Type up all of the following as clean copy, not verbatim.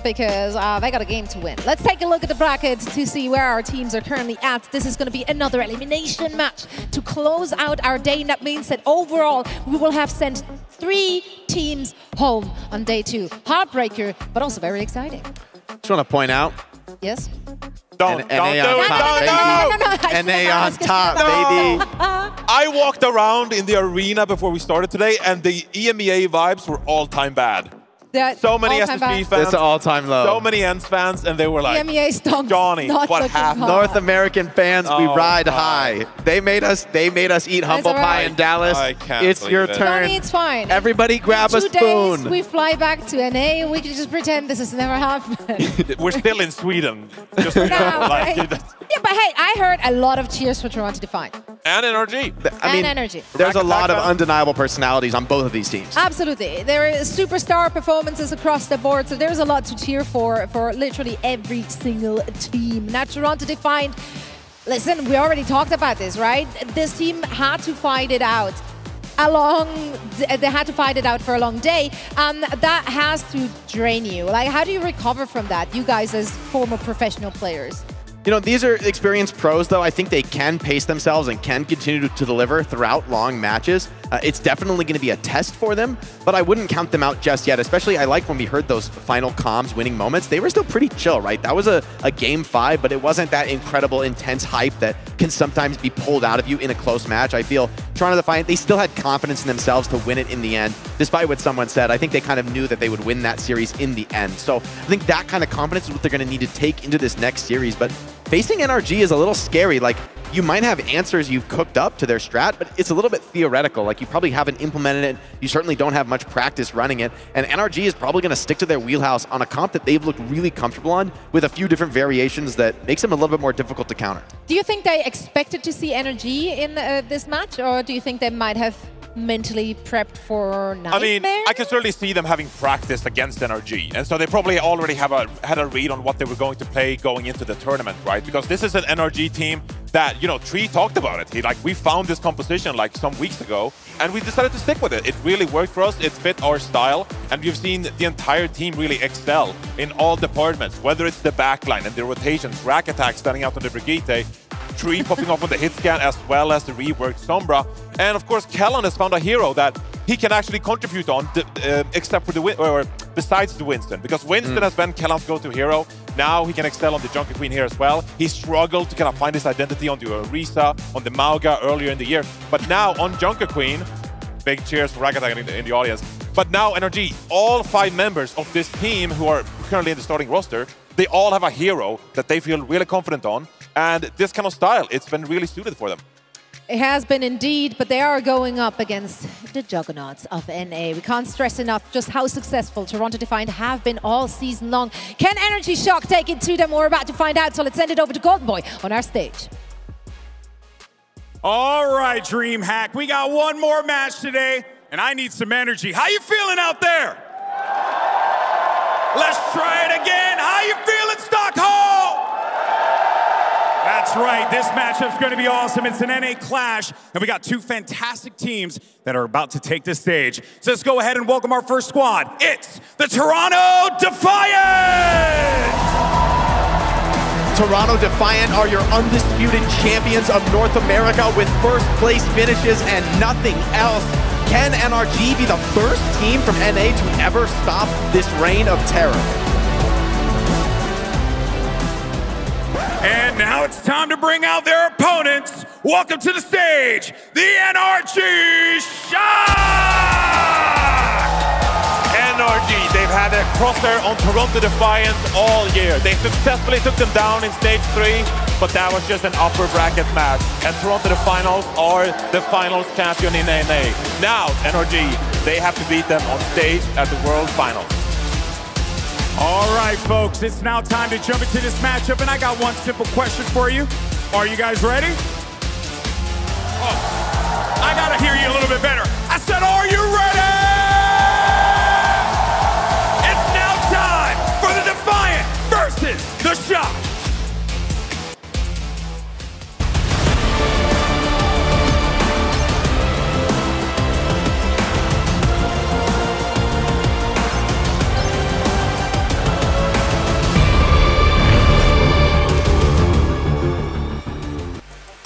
because they got a game to win. Let's take a look at the brackets to see where our teams are currently at. This is going to be another elimination match to close out our day. And that means that overall, we will have sent 3 teams home on day 2. Heartbreaker, but also very exciting. Just want to point out. Yes? Don't do it. No. NA on top, baby. I walked around in the arena before we started today, and the EMEA vibes were all-time bad. So many SSG fans. It's an all-time low. So many ENS fans, and they were like, EMEA stunk. Johnny, what happened? North American fans, we ride high. They made us eat humble pie in Dallas. I can't It's your turn. Johnny, it's fine. Everybody grab a spoon. 2 days, we fly back to NA. We can just pretend this has never happened. We're still in Sweden. Just so you know, right? Yeah, but hey, I heard a lot of cheers for Toronto Defiant. And NRG. I mean, NRG. There's a lot of undeniable personalities on both of these teams. Absolutely. There are superstar performances across the board, so there's a lot to cheer for literally every single team. Now, Toronto Defiant, listen, we already talked about this, right? This team had to fight it out. They had to fight it out for a long day, and that has to drain you. Like, how do you recover from that, you guys as former professional players? You know, these are experienced pros, though. I think they can pace themselves and can continue to deliver throughout long matches. It's definitely going to be a test for them, but I wouldn't count them out just yet, especially I like when we heard those final comms winning moments. They were still pretty chill, right? That was a game 5, but it wasn't that incredible, intense hype that can sometimes be pulled out of you in a close match. I feel Toronto Defiant, they still had confidence in themselves to win it in the end. Despite what someone said, I think they kind of knew that they would win that series in the end. So I think that kind of confidence is what they're going to need to take into this next series, but facing NRG is a little scary. Like, you might have answers you've cooked up to their strat, but it's a little bit theoretical. Like, you probably haven't implemented it. You certainly don't have much practice running it. And NRG is probably going to stick to their wheelhouse on a comp that they've looked really comfortable on with a few different variations that makes them a little bit more difficult to counter. Do you think they expected to see NRG in this match, or do you think they might have mentally prepped for nightmare? I mean, I can certainly see them having practiced against NRG, and so they probably already had a read on what they were going to play going into the tournament, right? Because this is an NRG team that, you know, Tree talked about it. We found this composition like some weeks ago, and we decided to stick with it. It really worked for us. It fit our style, and we've seen the entire team really excel in all departments, whether it's the backline and the rotations, rack attack standing out on the Brigitte, Tree popping off on the hit scan, as well as the reworked Sombra. And of course, Kellan has found a hero that he can actually contribute on, except for besides the Winston, because Winston has been Kellan's go-to hero. Now he can excel on the Junker Queen here as well. He struggled to kind of find his identity on the Orisa, on the Mauga earlier in the year, but now on Junker Queen, big cheers for Ragata in the audience. But now NRG, all 5 members of this team who are currently in the starting roster, they all have a hero that they feel really confident on. And this kind of style, it's been really suited for them. It has been indeed, but they are going up against the juggernauts of NA. We can't stress enough just how successful Toronto Defiant have been all season long. Can Energy Shock take it to them? We're about to find out, so let's send it over to Golden Boy on our stage. All right, DreamHack, we got one more match today, and I need some energy. How you feeling out there? Let's try it again. How you feeling, Stockholm? That's right, this matchup's gonna be awesome. It's an NA clash, and we got 2 fantastic teams that are about to take the stage. So let's go ahead and welcome our first squad. It's the Toronto Defiant! Toronto Defiant are your undisputed champions of North America with first place finishes and nothing else. Can NRG be the first team from NA to ever stop this reign of terror? And now it's time to bring out their opponents. Welcome to the stage, the NRG Shock! NRG, they've had a crosshair on Toronto Defiant all year. They successfully took them down in stage 3, but that was just an upper bracket match. And Toronto Defiant are the finals champion in NA. Now, NRG, they have to beat them on stage at the World Finals. All right, folks, it's now time to jump into this matchup, and I got one simple question for you. Are you guys ready? Oh, I gotta hear you a little bit better. I said, are you ready? It's now time for the Defiant versus the Shock.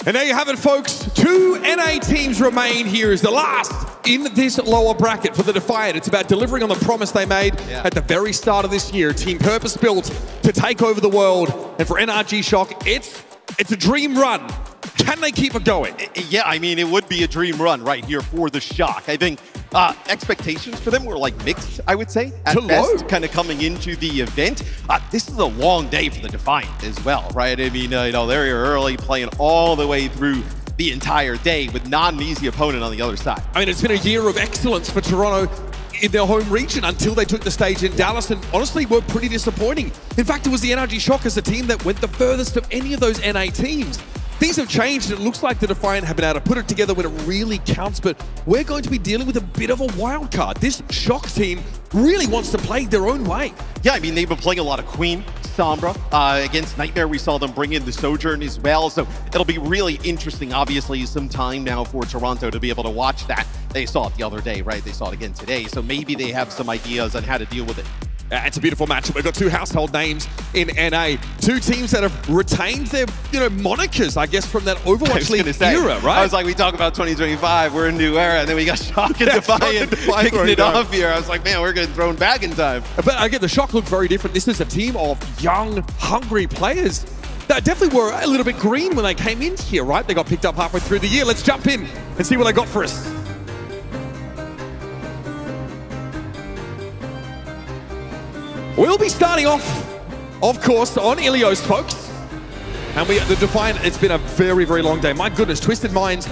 And there you have it, folks. 2 NA teams remain here as the last in this lower bracket for the Defiant. It's about delivering on the promise they made at the very start of this year. Team purpose-built to take over the world. And for NRG Shock, it's a dream run. Can they keep it going? Yeah, I mean, it would be a dream run right here for the Shock. I think expectations for them were like mixed, I would say, at best, kind of coming into the event. This is a long day for the Defiant as well, right? I mean, you know, they're early, playing all the way through the entire day with not an easy opponent on the other side. I mean, it's been a year of excellence for Toronto in their home region until they took the stage in Dallas and honestly were pretty disappointing. In fact, it was the NRG Shock as the team that went the furthest of any of those NA teams. Things have changed, and it looks like the Defiant have been able to put it together when it really counts, but we're going to be dealing with a bit of a wild card. This Shock team really wants to play their own way. Yeah, I mean, they've been playing a lot of Queen, Sombra. Against Nightmare, we saw them bring in the Sojourn as well, so it'll be really interesting, obviously, some time now for Toronto to be able to watch that. They saw it the other day, right? They saw it again today, so maybe they have some ideas on how to deal with it. It's a beautiful matchup. We've got 2 household names in NA. 2 teams that have retained their, monikers, I guess, from that Overwatch League era, right? I was like, we talk about 2025, we're in a new era, and then we got Shock and Defiant picking it off here. I was like, man, we're getting thrown back in time. But again, the Shock looked very different. This is a team of young, hungry players that definitely were a little bit green when they came in here, right? They got picked up halfway through the year. Let's jump in and see what they got for us. We'll be starting off, of course, on Ilios, folks. And the Defiant, it's been a very, very long day. My goodness, Twisted Minds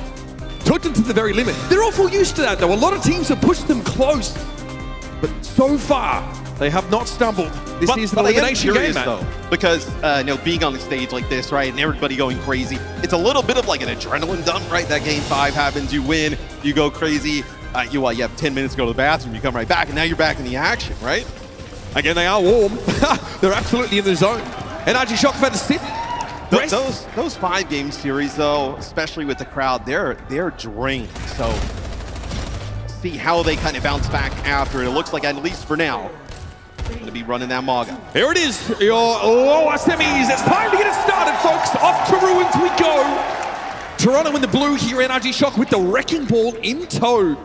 took them to the very limit. They're awful used to that, though. A lot of teams have pushed them close. But so far, they have not stumbled. This is an elimination game, man. Though, because, being on the stage like this, right, and everybody going crazy, it's a little bit of like an adrenaline dump, right? That game 5 happens, you win, you go crazy. You have 10 minutes to go to the bathroom, you come right back, and now you're back in the action, right? Again, they are warm. They're absolutely in the zone. NRG Shock have had to sit. Those 5-game series, though, especially with the crowd, they're drained. So see how they kind of bounce back after it. It looks like, at least for now, they're going to be running that Maga. Here it is, your lower semis. It's time to get it started, folks. Off to ruins we go. Toronto in the blue here, NRG Shock with the Wrecking Ball in tow.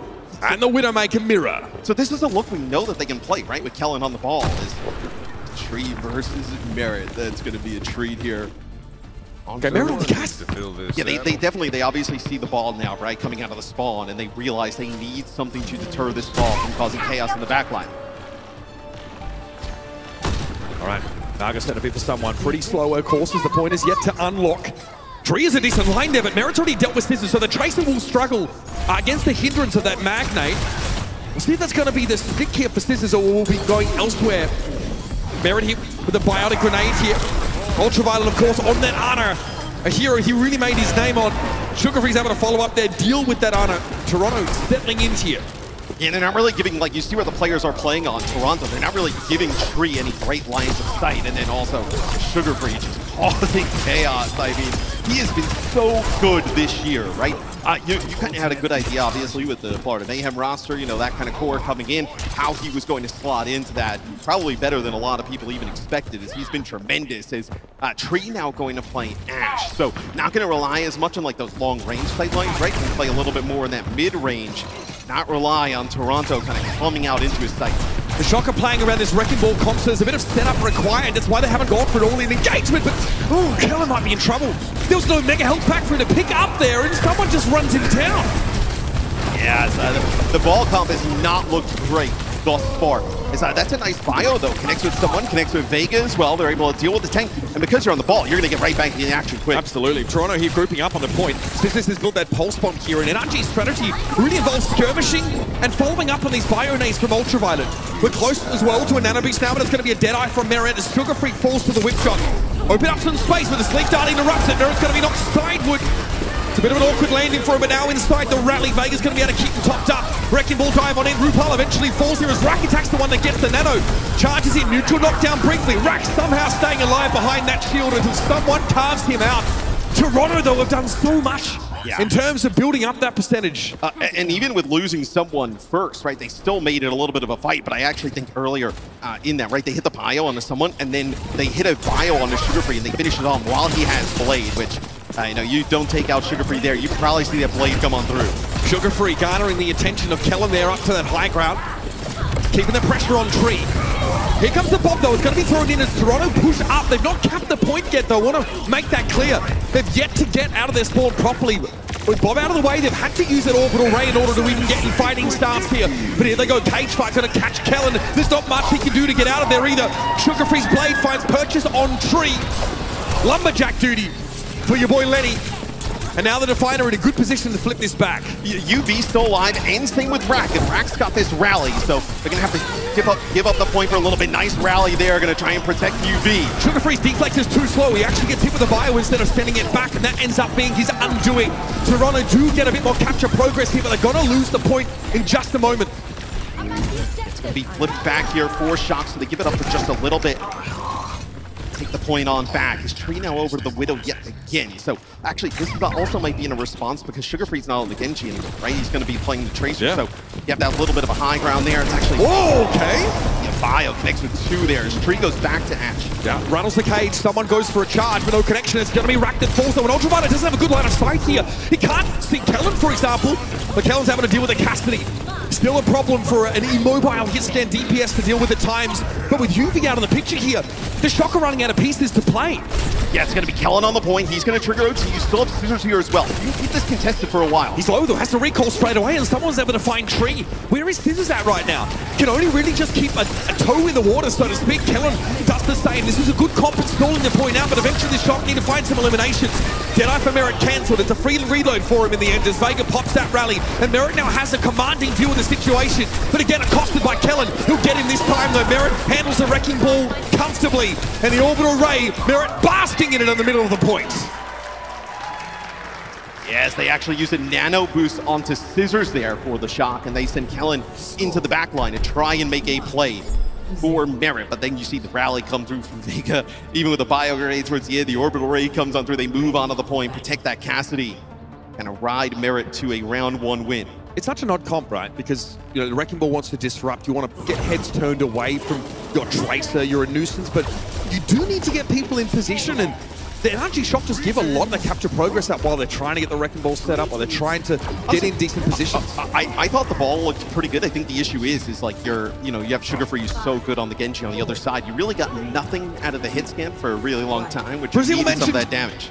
And the Widowmaker Mirror. So this is a look we know that they can play, right? With Kellen on the ball. Tree versus Merit. That's going to be a treat here. Okay, Merit on the cast. Yeah, they obviously see the ball now, right? Coming out of the spawn, and they realize they need something to deter this ball from causing chaos in the backline. All right, Naga set a bit for someone. Pretty slow, of course, as the point is yet to unlock. Tree is a decent line there, but Merit's already dealt with Scissors, so the Tracer will struggle against the hindrance of that Magnate. We'll see if that's going to be the stick here for Scissors, or will be going elsewhere. Merit here with a biotic grenade here. Ultraviolet, of course, on that Ana. A hero he really made his name on. Sugarfree's able to follow up there, deal with that Ana. Toronto settling in here. Yeah, they're not really giving, like, you see where the players are playing on Toronto. They're not really giving Tree any great lines of sight. And then also Sugarfree just causing chaos. I mean, he has been so good this year, right? You kind of had a good idea, obviously, with the Florida Mayhem roster, that kind of core coming in, how he was going to slot into that. Probably better than a lot of people even expected, as he's been tremendous. As Tree now going to play Ashe. So not going to rely as much on, like, those long-range sight lines, right? Can play a little bit more in that mid-range. Not rely on Toronto kind of coming out into his sight. The Shock are playing around this Wrecking Ball comp, so there's a bit of setup required. That's why they haven't gone for an all-in engagement, but Kellen might be in trouble. There was no mega health pack for him to pick up there, and someone just runs into town. Yeah, the ball comp has not looked great thus far. That's a nice bio, though. Connects with someone, connects with Vega as well. They're able to deal with the tank. And because you're on the ball, you're going to get right back in action quick. Absolutely. Toronto here grouping up on the point. Scissors has built that pulse bomb here, and NRG's strategy really involves skirmishing and following up on these bio-nades from Ultraviolet. We're close as well to a Nano Beast now, but it's going to be a Deadeye from Merit as Sugarfree falls to the whip shot. Open up some space with the Sleep Dart interrupts it. Merit's going to be knocked sideward. It's a bit of an awkward landing for him, but now inside the rally, Vega's going to be able to keep him topped up. Wrecking Ball dive on in. RuPaul eventually falls here as Rack attacks the one that gets the Nano. Charges in, neutral knockdown briefly. Rack somehow staying alive behind that shield until someone carves him out. Toronto, though, have done so much in terms of building up that percentage. And even with losing someone first, right, they still made it a little bit of a fight, but I actually think earlier in that, right, they hit the bio onto someone, and then they hit a bio onto Sugarfree, and they finish it on while he has Blade, which You know, you don't take out Sugar Free there, you probably see that blade come on through. Sugar Free garnering the attention of Kellen there up to that high ground. Keeping the pressure on Tree. Here comes the bomb though, it's going to be thrown in as Toronto push up. They've not capped the point yet though, I want to make that clear. They've yet to get out of their spawn properly. With Bob out of the way, they've had to use that orbital ray in order to even get any fighting stance here. But here they go, cage fight, going to catch Kellen. There's not much he can do to get out of there either. Sugar Free's blade finds purchase on Tree. Lumberjack duty for your boy Lenny. And now the Defiant are in a good position to flip this back. UV still alive, and same with Rack. And Rack's got this rally, so they're going to have to give up the point for a little bit. Nice rally there, going to try and protect UV. Sugar Free's deflex is too slow. He actually gets hit with a bio instead of sending it back, and that ends up being his undoing. Toronto do get a bit more capture progress here, but they're going to lose the point in just a moment. It's going to be flipped back here for Shock, so they give it up for just a little bit. Take the point on back. Is Tree now over to the Widow yet again? So actually, this also might be in a response because Sugar Free's not on the Genji anymore, right? He's going to be playing the Tracer, so you have that little bit of a high ground there. It's actually... Whoa, okay. Yeah, Bio connects with 2 there as Tree goes back to Ash. Yeah, rattles the cage. Someone goes for a charge, but no connection. It's going to be Rack that falls though. And Ultraviolet doesn't have a good line of sight here. He can't see Kellen, for example, but Kellen's having to deal with a Cassidy. Still a problem for an immobile hit scan DPS to deal with at times. But with UV out of the picture here, the Shock are running out of pieces to play. Yeah, it's going to be Kellen on the point. He's going to trigger OT. You still have Scissors here as well. You keep this contested for a while. He's low though, has to recall straight away, and someone's able to find Tree. Where is Scissors at right now? Can only really just keep a toe in the water, so to speak. Kellen does the same. This is a good comp at stalling the point out, but eventually the Shock need to find some eliminations. Deadeye for Merritt cancelled. It's a free reload for him in the end as Vega pops that rally, and Merritt now has a commanding view of the situation. But again, accosted by Kellen. He'll get him this time though. Merritt handles the wrecking ball comfortably, and the orbital ray, Merritt basking in it in the middle of the point. Yes, they actually use a nano boost onto Scissors there for the Shock, and they send Kellen into the back line to try and make a play for Merritt. But then you see the rally come through from Vega. Even with the bio grenade towards the end, the orbital ray comes on through. They move onto the point, protect that Cassidy, and ride Merritt to a round 1 win. It's such an odd comp, right? Because you know the Wrecking Ball wants to disrupt. You want to get heads turned away from your Tracer. You're a nuisance, but you do need to get people in position. And the NRG Shock just give a lot of the capture progress up while they're trying to get the Wrecking Ball set up, while they're trying to get in decent positions. I thought the ball looked pretty good. I think the issue is like you have Sugar Free who's so good on the Genji on the other side. You really got nothing out of the hit scan for a really long time, which is even some of that damage.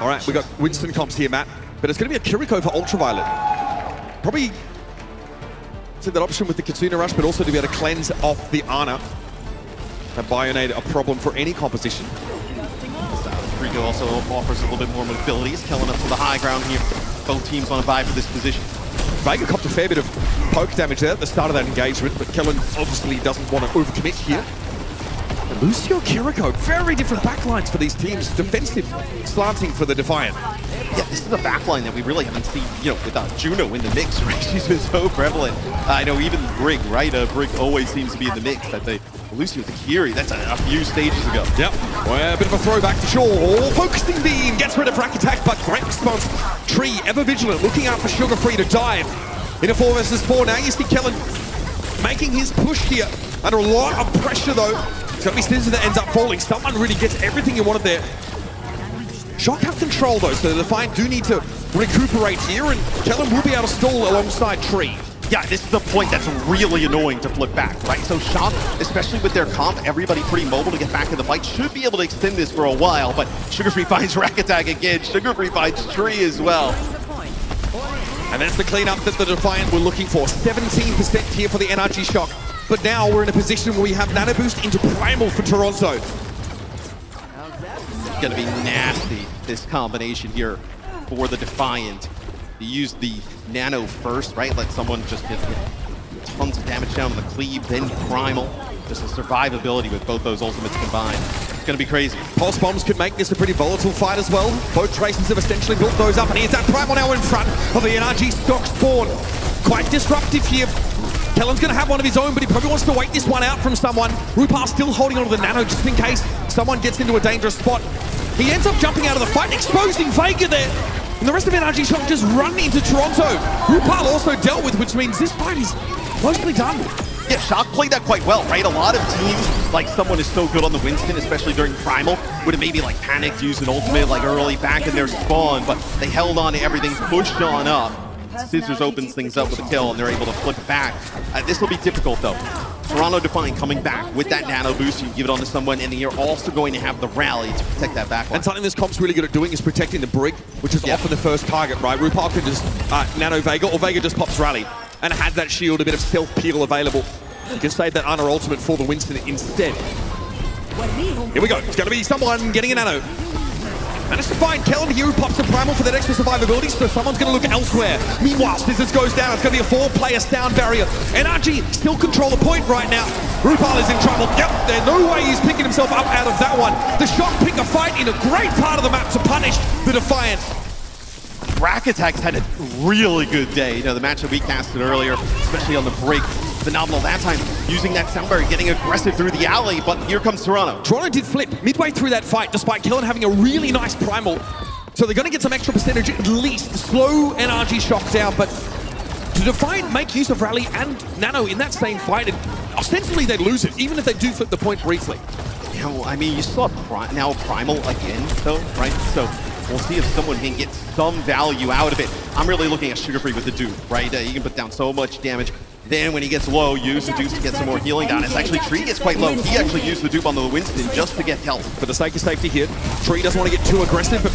All right, we got Winston comps here, Matt, but it's going to be a Kiriko for Ultraviolet. Probably take that option with the Katsuna Rush, but also to be able to cleanse off the Ana. That Bionade a problem for any composition. Rico also offers a little bit more mobility. He's killing up to the high ground here. Both teams want to vie for this position. Vega copped a fair bit of poke damage there at the start of that engagement, but Kellen obviously doesn't want to overcommit here. And Lucio, Kiriko, very different backlines for these teams. Defensive, slanting for the Defiant. Yeah, this is a backline that we really haven't seen, without Juno in the mix, right? She's been so prevalent. I know even Brig, right? Brig always seems to be in the mix. That they Lucy with the Kiri, that's a few stages ago. Yep, well, a bit of a throwback to Shaw. Focusing beam, gets rid of Rack Attack, but great response. Tree, ever vigilant, looking out for Sugar Free to dive. In a 4 versus 4, now you see Kellen making his push here. Under a lot of pressure though. It's going to be Scissors that ends up falling. Someone really gets everything you wanted there. Shock have control though, so the Defiant do need to recuperate here, and Kellen will be able to stall alongside Tree. Yeah, this is the point that's really annoying to flip back, right? So Shock, especially with their comp, everybody pretty mobile to get back in the fight, should be able to extend this for a while, but Sugar Free finds Rack Attack again. Sugar Free finds Tree as well. And that's the cleanup that the Defiant were looking for. 17% here for the NRG Shock. But now we're in a position where we have Nano Boost into Primal for Toronto. It's gonna be nasty, this combination here for the Defiant. You use the Nano first, right? Let someone just get tons of damage down on the cleave, then Primal. Just the survivability with both those ultimates combined. It's gonna be crazy. Pulse Bombs could make this a pretty volatile fight as well. Both Tracers have essentially built those up, and here's that Primal now in front of the NRG stock spawn. Quite disruptive here. Kellen's gonna have one of his own, but he probably wants to wait this one out from someone. Rupar still holding onto the Nano just in case someone gets into a dangerous spot. He ends up jumping out of the fight, exposing Vega there. And the rest of NRG Shock just run into Toronto. Rupal also dealt with, which means this fight is mostly done. Yeah, Shock played that quite well, right? A lot of teams, like someone is so good on the Winston, especially during Primal, would have maybe like panicked, used an ultimate like early back in their spawn, but they held on to everything, pushed on up. Scissors opens things up with a kill, and they're able to flip it back. This will be difficult, though. Toronto Defiant coming back with that nano boost. You give it on to someone, and then you're also going to have the rally to protect that back line. And something this comp's really good at doing is protecting the Brig, which is often the first target, right? RuPaul can just nano Vega, or Vega just pops rally, and had that shield, a bit of self-peel available. You can save that Honor ultimate for the Winston instead. Here we go. It's going to be someone getting a nano. Managed to find Kellen here, who pops a Primal for that extra survivability, so someone's going to look elsewhere. Meanwhile, Scissors goes down. It's going to be a 4-player down barrier. NRG still control the point right now. RuPaul is in trouble. Yep, there's no way he's picking himself up out of that one. The Shock pick a fight in a great part of the map to punish the Defiant. Rack Attack's had a really good day. You know, the match that we casted earlier, especially on the break, phenomenal that time, using that sound barrier, getting aggressive through the alley, but here comes Toronto. Toronto did flip midway through that fight, despite Kellen having a really nice Primal. So they're going to get some extra percentage, at least slow NRG Shock down, but to Defiant make use of Rally and Nano in that same fight, and ostensibly they lose it, even if they do flip the point briefly. You know, I mean, you still have now Primal again, though, right? So we'll see if someone can get some value out of it. I'm really looking at Sugar Free with the dupe, right? You can put down so much damage. Then when he gets low, use the dupe to get some more healing down. It's actually, Tree gets quite low. He actually used the dupe on the Winston just to get health. For the sake of safety here, Tree doesn't want to get too aggressive, but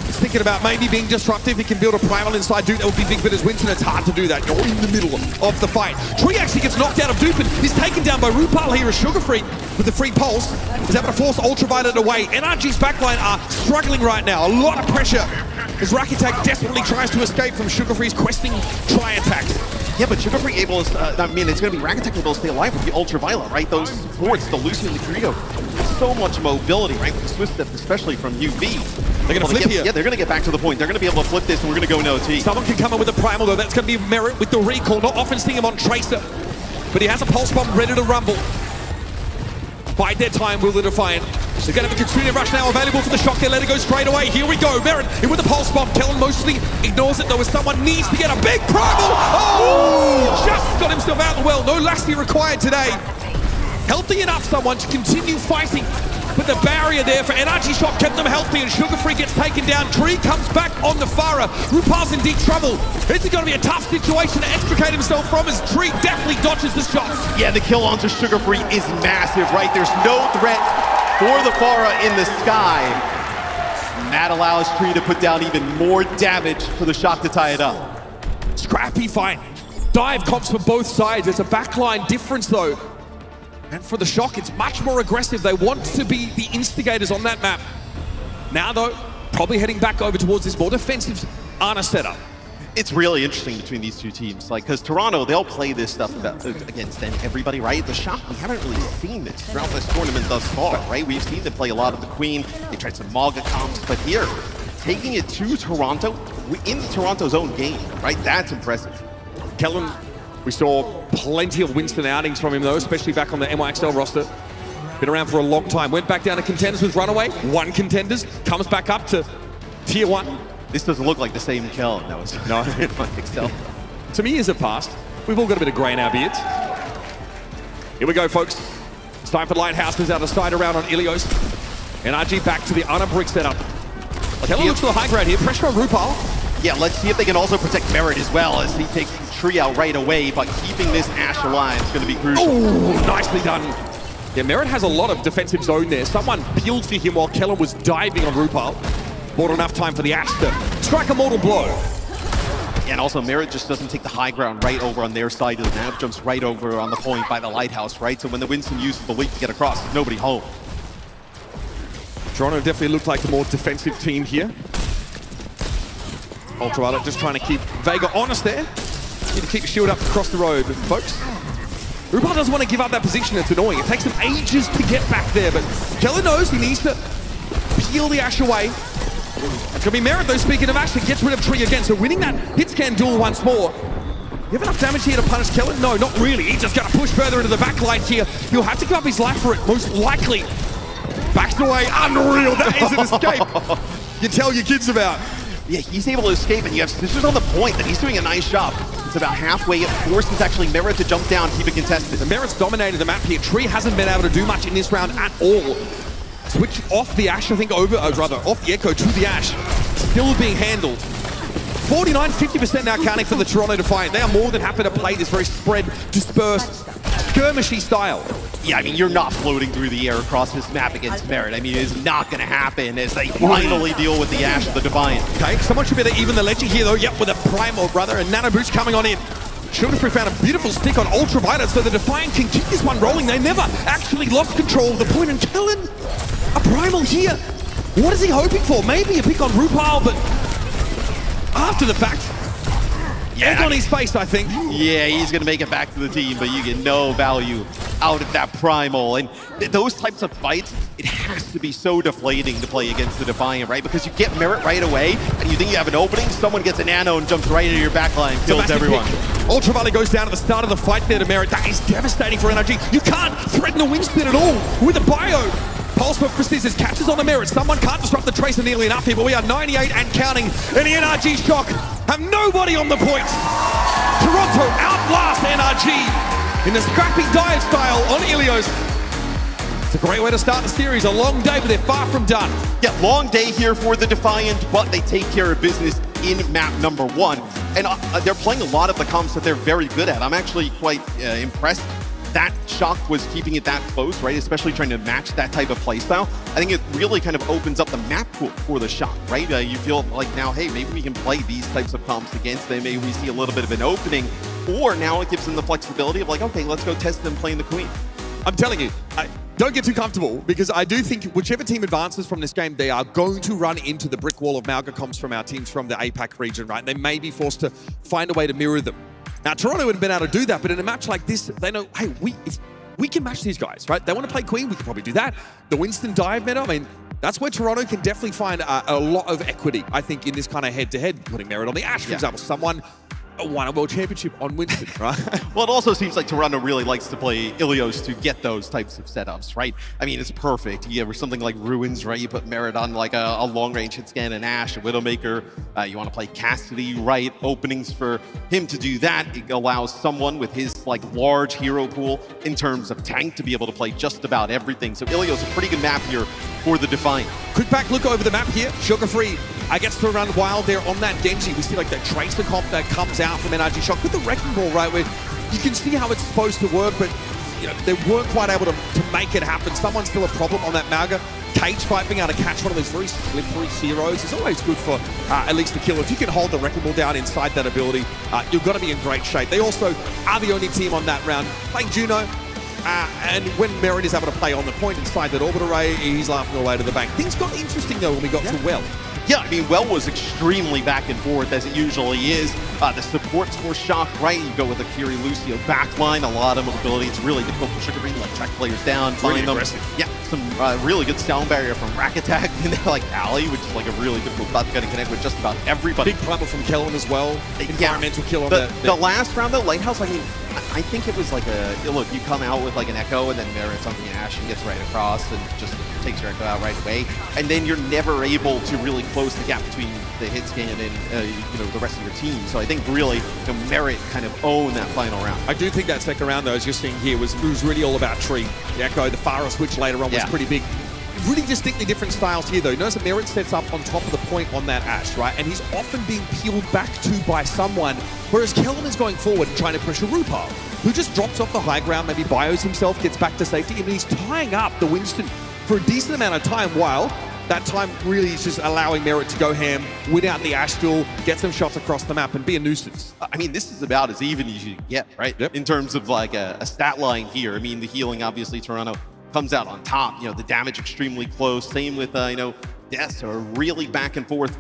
he's thinking about maybe being disruptive. He can build a Primal inside dupe. That would be big, but as Winston, it's hard to do that. You're in the middle of the fight. Tree actually gets knocked out of dupe, and he's taken down by RuPaul here as Sugar Free with the free pulse. He's able to force Ultraviolet away. NRG's backline are struggling right now. A lot of pressure as Rack Attack desperately tries to escape from Sugar Free's questing tri-attacks. Yeah, but Sugar Free able to, I mean, it's going to be Rack Attack able to stay alive with the Ultraviolet, right? Those supports, the Lucy and the Kirito, so much mobility, right? With the Swiss Step, especially from UV. They're going to flip here. Yeah, they're going to get back to the point. They're going to be able to flip this, and we're going to go in OT. Someone can come in with a Primal, though. That's going to be Merit with the recall. Not often seeing him on Tracer, but he has a Pulse Bomb ready to rumble. Bide their time, will the Defiant. They're going to have a Katrina Rush now available for the Shock. They let it go straight away. Here we go. Merit in with the Pulse Bomb. Kellen mostly ignores it, though, as someone needs to get a big Primal. Oh! Just got himself out well. No Lassie required today. Healthy enough, someone, to continue fighting. But the barrier there for NRG Shock kept them healthy, and Sugar Free gets taken down. Tree comes back on the Farah. RuPaul's in deep trouble. This is going to be a tough situation to extricate himself from, as Tree definitely dodges the shots. Yeah, the kill onto Sugar Free is massive, right? There's no threat for the Farah in the sky. And that allows Tree to put down even more damage for the Shock to tie it up. Scrappy fight. Dive comps for both sides. There's a backline difference, though. And for the Shock, it's much more aggressive. They want to be the instigators on that map. Now, though, probably heading back over towards this more defensive Ana setup. It's really interesting between these two teams, like, because Toronto, they'll play this stuff against everybody, right? The Shock, we haven't really seen this throughout this tournament thus far, right? We've seen them play a lot of the Queen. They tried some Maga comps, but here, taking it to Toronto, in Toronto's own game, right? That's impressive. Kellen, we saw plenty of Winston outings from him, though, especially back on the NYXL roster. Been around for a long time. Went back down to contenders with Runaway. Won contenders. Comes back up to Tier 1. This doesn't look like the same Kellen that was in NYXL. Some years have passed. We've all got a bit of grey in our beards. Here we go, folks. It's time for Lighthouse. There's out of sight around on Ilios. NRG back to the Ana Brick setup. Kellen looks for the high ground here. Pressure on RuPaul. Yeah, let's see if they can also protect Merit as well, as he takes Tree out right away, but keeping this Ashe alive is going to be crucial. Oh, nicely done. Yeah, Merit has a lot of defensive zone there. Someone peeled for him while Kellen was diving on RuPaul. Bought enough time for the Ashe to strike a mortal blow. And also, Merit just doesn't take the high ground right over on their side of the map, jumps right over on the point by the Lighthouse, right? So when the Winston uses the leap to get across, there's nobody home. Toronto definitely looked like the more defensive team here. Ultraviolet just trying to keep Vega honest there. Need to keep the shield up across the road, folks. RuPaul doesn't want to give up that position. It's annoying. It takes him ages to get back there, but Kellen knows he needs to peel the Ashe away. It's going to be Merit, though, speaking of Ashe, that gets rid of Tree again. So winning that hit scan duel once more. You have enough damage here to punish Kellen? No, not really. He's just going to push further into the backline here. He'll have to give up his life for it, most likely. Backs away. Unreal. That is an escape you tell your kids about. Yeah, he's able to escape, and you have Scissors on the point that he's doing a nice job. It's It's about halfway. It forces actually Merit to jump down, keep it contested. And Merit's dominated the map here. Tree hasn't been able to do much in this round at all. Switch off the Ashe, I think, off the Echo to the Ashe. Still being handled. 49, 50% now counting for the Toronto Defiant. They are more than happy to play this very spread, dispersed, skirmishy style. Yeah, I mean, you're not floating through the air across this map against Merit. I mean, it's not going to happen as they finally deal with the Ashe of the Defiant. Okay, someone should be able to even the Legend here, though. Yep, with a Primal, brother, and Nano Boost coming on in. Sugarfree found a beautiful stick on Ultraviolet, so the Defiant can keep this one rolling. They never actually lost control of the point, and killing a Primal here. What is he hoping for? Maybe a pick on Rupal, but after the fact, egg on his face, I think. Yeah, he's going to make it back to the team, but you get no value out of that Primal. And those types of fights, it has to be so deflating to play against the Defiant, right? Because you get Merit right away, and you think you have an opening, someone gets a Nano and jumps right into your backline, kills everyone. Ultraviolet goes down at the start of the fight there to Merit. That is devastating for NRG. You can't threaten the Winston at all with a bio. Pulse for Prestigious catches on the Merit. Someone can't disrupt the Tracer nearly enough here, but we are 98 and counting. And the NRG Shock have nobody on the point. Toronto outlast NRG in the scrappy dive style on Ilios. It's a great way to start the series. A long day, but they're far from done. Yeah, long day here for the Defiant, but they take care of business in map number 1. And they're playing a lot of the comps that they're very good at. I'm actually quite impressed. That Shock was keeping it that close, right? Especially trying to match that type of playstyle. I think it really kind of opens up the map pool for the Shock, right? You feel like now, hey, maybe we can play these types of comps against them. Maybe we see a little bit of an opening. Or now it gives them the flexibility of like, okay, let's go test them playing the Queen. I'm telling you, don't get too comfortable, because I do think whichever team advances from this game, they are going to run into the brick wall of Malga comps from our teams from the APAC region, right? They may be forced to find a way to mirror them. Now, Toronto would have been able to do that, but in a match like this, they know, hey, if we can match these guys, right? They want to play Queen, we can probably do that. The Winston dive meta, I mean, that's where Toronto can definitely find a lot of equity, I think, in this kind of head-to-head, putting Merit on the Ashe, for example. Someone won a world championship on Winston, right? Well, it also seems like Toronto really likes to play Ilios to get those types of setups, right? I mean, it's perfect. You have something like Ruins, right? You put Merit on like a long-range hit scan and Ashe, a Widowmaker. You want to play Cassidy, right? Openings for him to do that. It allows someone with his like large hero pool in terms of tank to be able to play just about everything. So Ilios a pretty good map here for the Defiant. Quick back look over the map here. Sugarfree gets to run wild there on that Genji. We see like that Tracer comp that comes out from NRG Shock with the Wrecking Ball, right, where you can see how it's supposed to work, but you know, they weren't quite able to make it happen. Someone's still a problem on that Malga. Cage fight, being able to catch one of those very slippery zeros is always good for at least a kill. If you can hold the Wrecking Ball down inside that ability, you're going to be in great shape. They also are the only team on that round playing Juno. And when Merit is able to play on the point inside that orbit array, he's laughing away to the bank. Things got interesting, though, when we got to Well. Yeah, I mean, Well was extremely back and forth, as it usually is. The supports for Shock, right? You go with a Kiri Lucio backline, a lot of mobility. It's really difficult for Sugarfree to like track players down, find them. Aggressive. Yeah, some really good sound barrier from Rack Attack, and then like Alley, which is like a really difficult spot to get to connect with just about everybody. Big primal from Kellen as well. Environmental kill on the last round, though, Lighthouse, I mean, I think it was like a, look, you come out with like an Echo, and then Merit's on the Ashe and gets right across and just takes your Echo out right away. And then you're never able to really close the gap between the hit scan and you know, the rest of your team. So I think really the Merit kind of own that final round. I do think that second round, though, as you're seeing here, was really all about Tree. The Echo, the Pharah switch later on was pretty big. Really distinctly different styles here, though. Notice that Merit sets up on top of the point on that Ashe, right? And he's often being peeled back to by someone, whereas Kellen is going forward and trying to pressure Rupal, who just drops off the high ground, maybe bios himself, gets back to safety, and he's tying up the Winston for a decent amount of time, while that time really is just allowing Merit to go ham, win out the Ashe duel, get some shots across the map, and be a nuisance. I mean, this is about as even as you get, right? Yep. In terms of like a stat line here. I mean, the healing, obviously, Toronto comes out on top. You know, the damage extremely close. Same with, you know, deaths are really back and forth.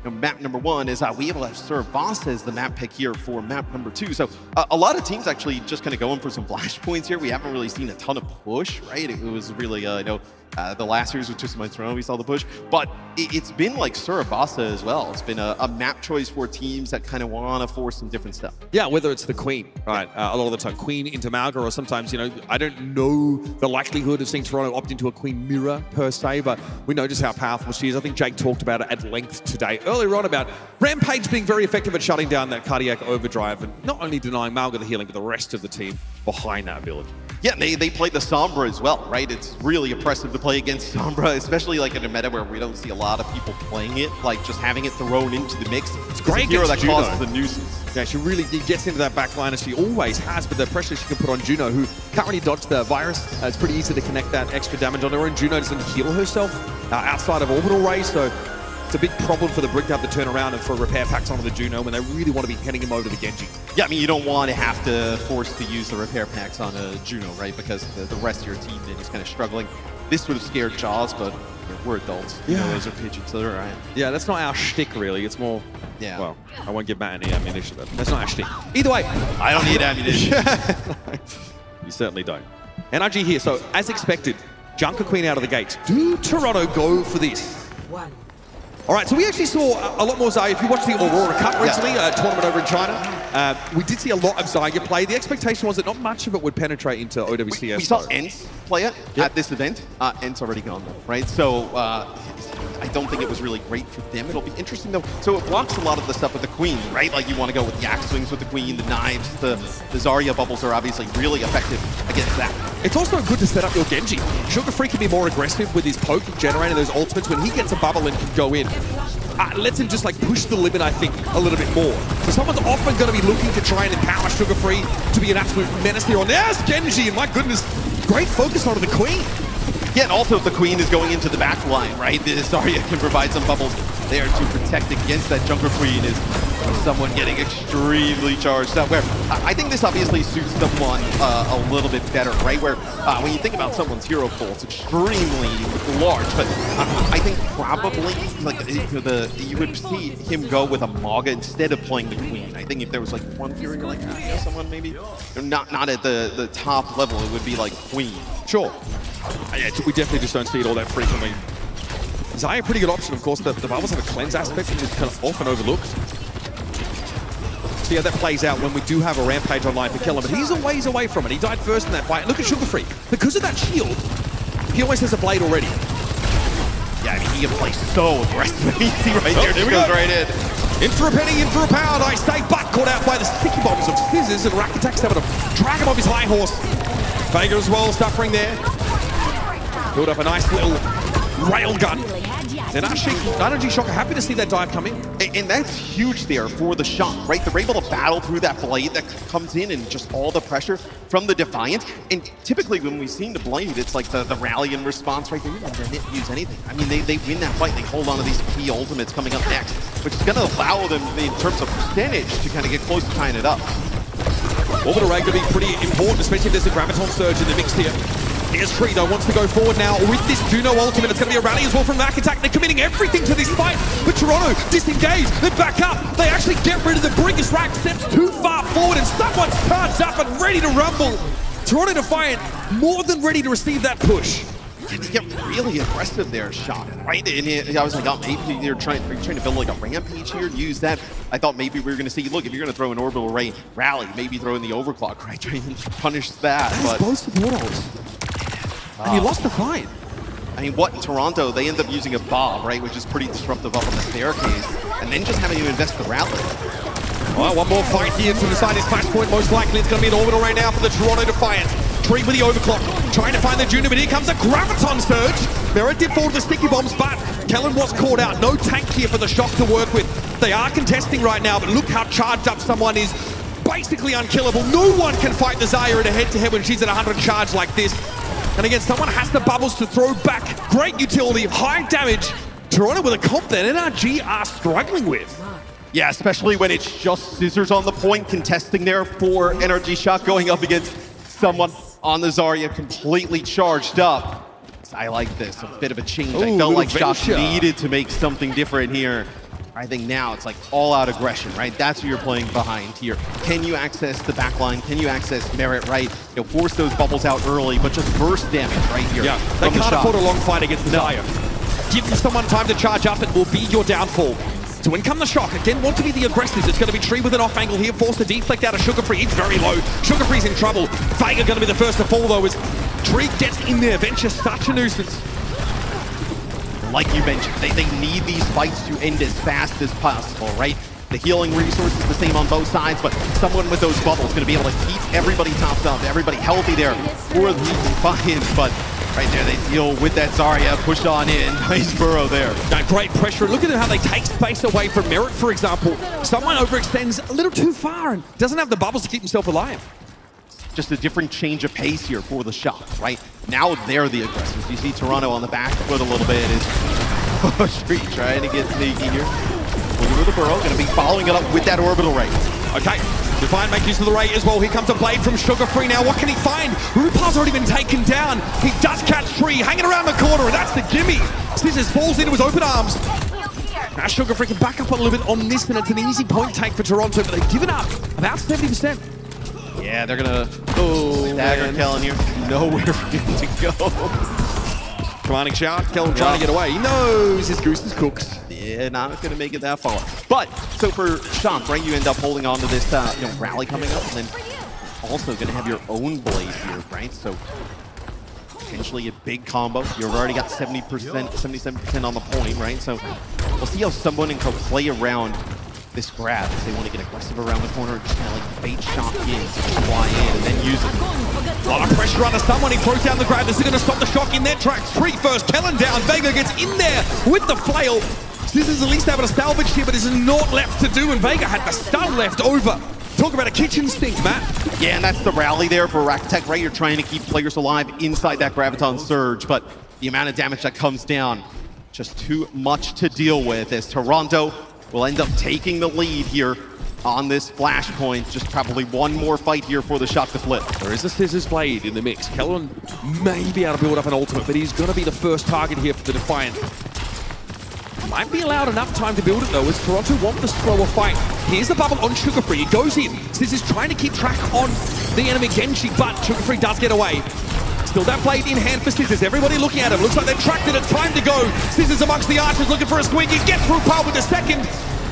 You know, map number 1 is we able to serve Boss as the map pick here for map number 2. So a lot of teams actually just kind of going for some flashpoints here. We haven't really seen a ton of push, right? It was really, you know, The last series with Twist My Throne, we saw the push. But it's been like Surabasa as well. It's been a map choice for teams that kind of want to force some different stuff. Yeah, whether it's the Queen, right? A lot of the time, Queen into Malga, or sometimes, you know, I don't know the likelihood of seeing Toronto opt into a Queen mirror per se, but we know just how powerful she is. I think Jake talked about it at length today, earlier on, about Rampage being very effective at shutting down that cardiac overdrive and not only denying Malga the healing, but the rest of the team behind that ability. Yeah, they play the Sombra as well, right? It's really impressive to play against Sombra, especially like in a meta where we don't see a lot of people playing it, like just having it thrown into the mix. It's great a hero that Juno. causes a nuisance. Yeah, she really gets into that back line, as she always has, but the pressure she can put on Juno, who can't really dodge the virus. It's pretty easy to connect that extra damage on her own. Juno doesn't heal herself outside of orbital ray, so it's a big problem for the Brig to have to turn around and throw repair packs onto the Juno when they really want to be heading him over to the Genji. Yeah, I mean, you don't want to have to force to use the repair packs on a Juno, right? Because the rest of your team then is kind of struggling. This would have scared Jaws, but we're adults. You know, those are pigeons, so they're all right. Yeah, that's not our shtick, really. It's more, yeah. Well, I won't give Matt any ammunition. That's not our shtick. Either way. I don't need ammunition. You certainly don't. NRG here, so as expected, Junker Queen out of the gates. Do Toronto go for this? All right, so we actually saw a lot more Zarya. If you watched the Aurora Cup recently, a tournament over in China, we did see a lot of Zarya play. The expectation was that not much of it would penetrate into OWCS. We saw Ents play it at this event. Ents already gone though, right? So I don't think it was really great for them. It'll be interesting though. So it blocks a lot of the stuff with the Queen, right? Like you want to go with the axe swings with the Queen, the knives, the Zarya bubbles are obviously really effective against that. It's also good to set up your Genji. Sugar Free can be more aggressive with his poke, generating those ultimates. When he gets a bubble and can go in, lets him just like push the limit, I think, a little bit more. So someone's often going to be looking to try and empower Sugar Free to be an absolute menace here on. There's Genji, and my goodness, great focus onto the Queen. Yeah, and also if the Queen is going into the back line, right, the Zarya can provide some bubbles there to protect against that Junker Queen is someone getting extremely charged up. Where I think this obviously suits someone a little bit better, right? Where when you think about someone's hero pool, it's extremely large, but I think probably like you would see him go with a Maga instead of playing the Queen. I think if there was like one hero like someone maybe not at the top level, it would be like Queen. Sure. Yeah, we definitely just don't see it all that frequently. Zarya, a pretty good option, of course. The bubbles have a cleanse aspect, which is kind of often overlooked. See how that plays out when we do have a Rampage online for kill him, but he's a ways away from it. He died first in that fight. Look at Sugar Free. Because of that shield, he always has a blade already. Yeah, I mean, he can play so aggressively. Right there, just goes right in. In for a penny, in for a pound, I say, but caught out by the sticky bombs of Scissors, and Rack Attack's able to drag him off his high horse. Vega as well, suffering there. Build up a nice little rail gun. And NRG Shocker, happy to see that dive come in. And that's huge there for the Shock, right? They're able to battle through that blade that comes in and just all the pressure from the Defiant. And typically when we've seen the blade, it's like the rally and response, right? They didn't use anything. I mean, they win that fight. They hold on to these key ultimates coming up next, which is going to allow them, in terms of percentage, to kind of get close to tying it up. Orbital Ray going to be pretty important, especially if there's a Graviton Surge in the mix here. Here's Credo, wants to go forward now with this Juno ultimate. It's going to be a rally as well from Rack Attack. They're committing everything to this fight. But Toronto disengage. They back up. They actually get rid of the Brig as Rack steps too far forward and someone's charged up and ready to rumble. Toronto Defiant more than ready to receive that push. They get really aggressive there, Shock, right? And I was like, oh, maybe they're trying to build like a rampage here, use that. I thought maybe we were going to see, look, if you're going to throw an orbital ray rally, maybe throw in the overclock, right? Try and punish that. But both supporters. And you lost the fight. I mean, what in Toronto, they end up using a bomb, right? Which is pretty disruptive up on the staircase. And then just having to invest the rally. All right, one more fight here to decide his match point. Most likely it's going to be an orbital right now for the Toronto Defiant. Tree with the overclock, trying to find the Juno, but here comes a Graviton Surge. Mera did fall to the sticky bombs, but Kellen was caught out. No tank here for the Shock to work with. They are contesting right now, but look how charged up someone is. Basically unkillable. No one can fight the Zarya in a head-to-head when she's at 100 charge like this. And again, someone has the bubbles to throw back. Great utility, high damage. Toronto with a comp that NRG are struggling with. Yeah, especially when it's just Scissors on the point, contesting there for NRG Shock, going up against someone on the Zarya completely charged up. I like this, a bit of a change. I felt like Shock needed to make something different here. I think now it's like all-out aggression, right? That's what you're playing behind here. Can you access the backline? Can you access Merit, right? You know, force those bubbles out early, but just burst damage right here. Yeah, they can't afford a long fight against the Zaya. Give someone time to charge up, it will be your downfall. So in come the Shock, again, want to be the aggressors. It's going to be Tree with an off angle here, forced to deflect out of Sugar Free. It's very low. Sugar Free's in trouble. Vega going to be the first to fall, though, as Tree gets in there. Venture's such a nuisance. Like you mentioned, they need these fights to end as fast as possible, right? The healing resource is the same on both sides, but someone with those bubbles is going to be able to keep everybody topped up, everybody healthy there for the Defiant. But right there, they deal with that Zarya, push on in. Nice burrow there. Great pressure. Look at how they take space away from Merit, for example. Someone overextends a little too far and doesn't have the bubbles to keep himself alive. Just a different change of pace here for the Shock, right? Now they're the aggressors. You see Toronto on the back foot a little bit. Is Street trying to get sneaky here. Looking for the burrow, going to be following it up with that orbital ray. Okay, Defiant make use of the ray as well. Here comes a blade from Sugar Free now. What can he find? RuPaul's already been taken down. He does catch Tree, hanging around the corner, and that's the gimme. Scissors falls into his open arms. Now Sugar Free can back up a little bit on this, and it's an easy point take for Toronto, but they've given up about 70%. Yeah, they're gonna stagger Kellen here. Nowhere for him to go. Commanding shout, Kellen trying to get away. He knows his goose is cooked. Yeah, not gonna make it that far. But so for Shock, right, you end up holding on to this rally coming up, and then also gonna have your own blade here, right? So potentially a big combo. You've already got 70%, 77% on the point, right? So we'll see how someone can play around this grab if they want to get aggressive around the corner and just kind of like bait Shock in, so just fly in and then use it. A lot of pressure on someone. He throws down the grab. This is going to stop the Shock in their tracks. Tree first, Kellen down. Vega gets in there with the flail. This is at least able to salvage here, but there's not left to do, and Vega had the stun left over. Talk about a kitchen sink, Matt. Yeah, and that's the rally there for Raktek, right? You're trying to keep players alive inside that Graviton Surge, but the amount of damage that comes down, just too much to deal with as Toronto will end up taking the lead here on this flashpoint. Just probably one more fight here for the Shock to flip. There is a Scissors Blade in the mix. Kellen may be able to build up an ultimate, but he's going to be the first target here for the Defiant. Might be allowed enough time to build it though, as Toronto want the slower fight. Here's the bubble on Sugar Free. It goes in. Scissors trying to keep track on the enemy Genji, but Sugar Free does get away. Still that blade in hand for Scissors. Everybody looking at him. Looks like they've tracked it. It's time to go. Scissors amongst the archers looking for a squeak. He gets RuPaul with the second.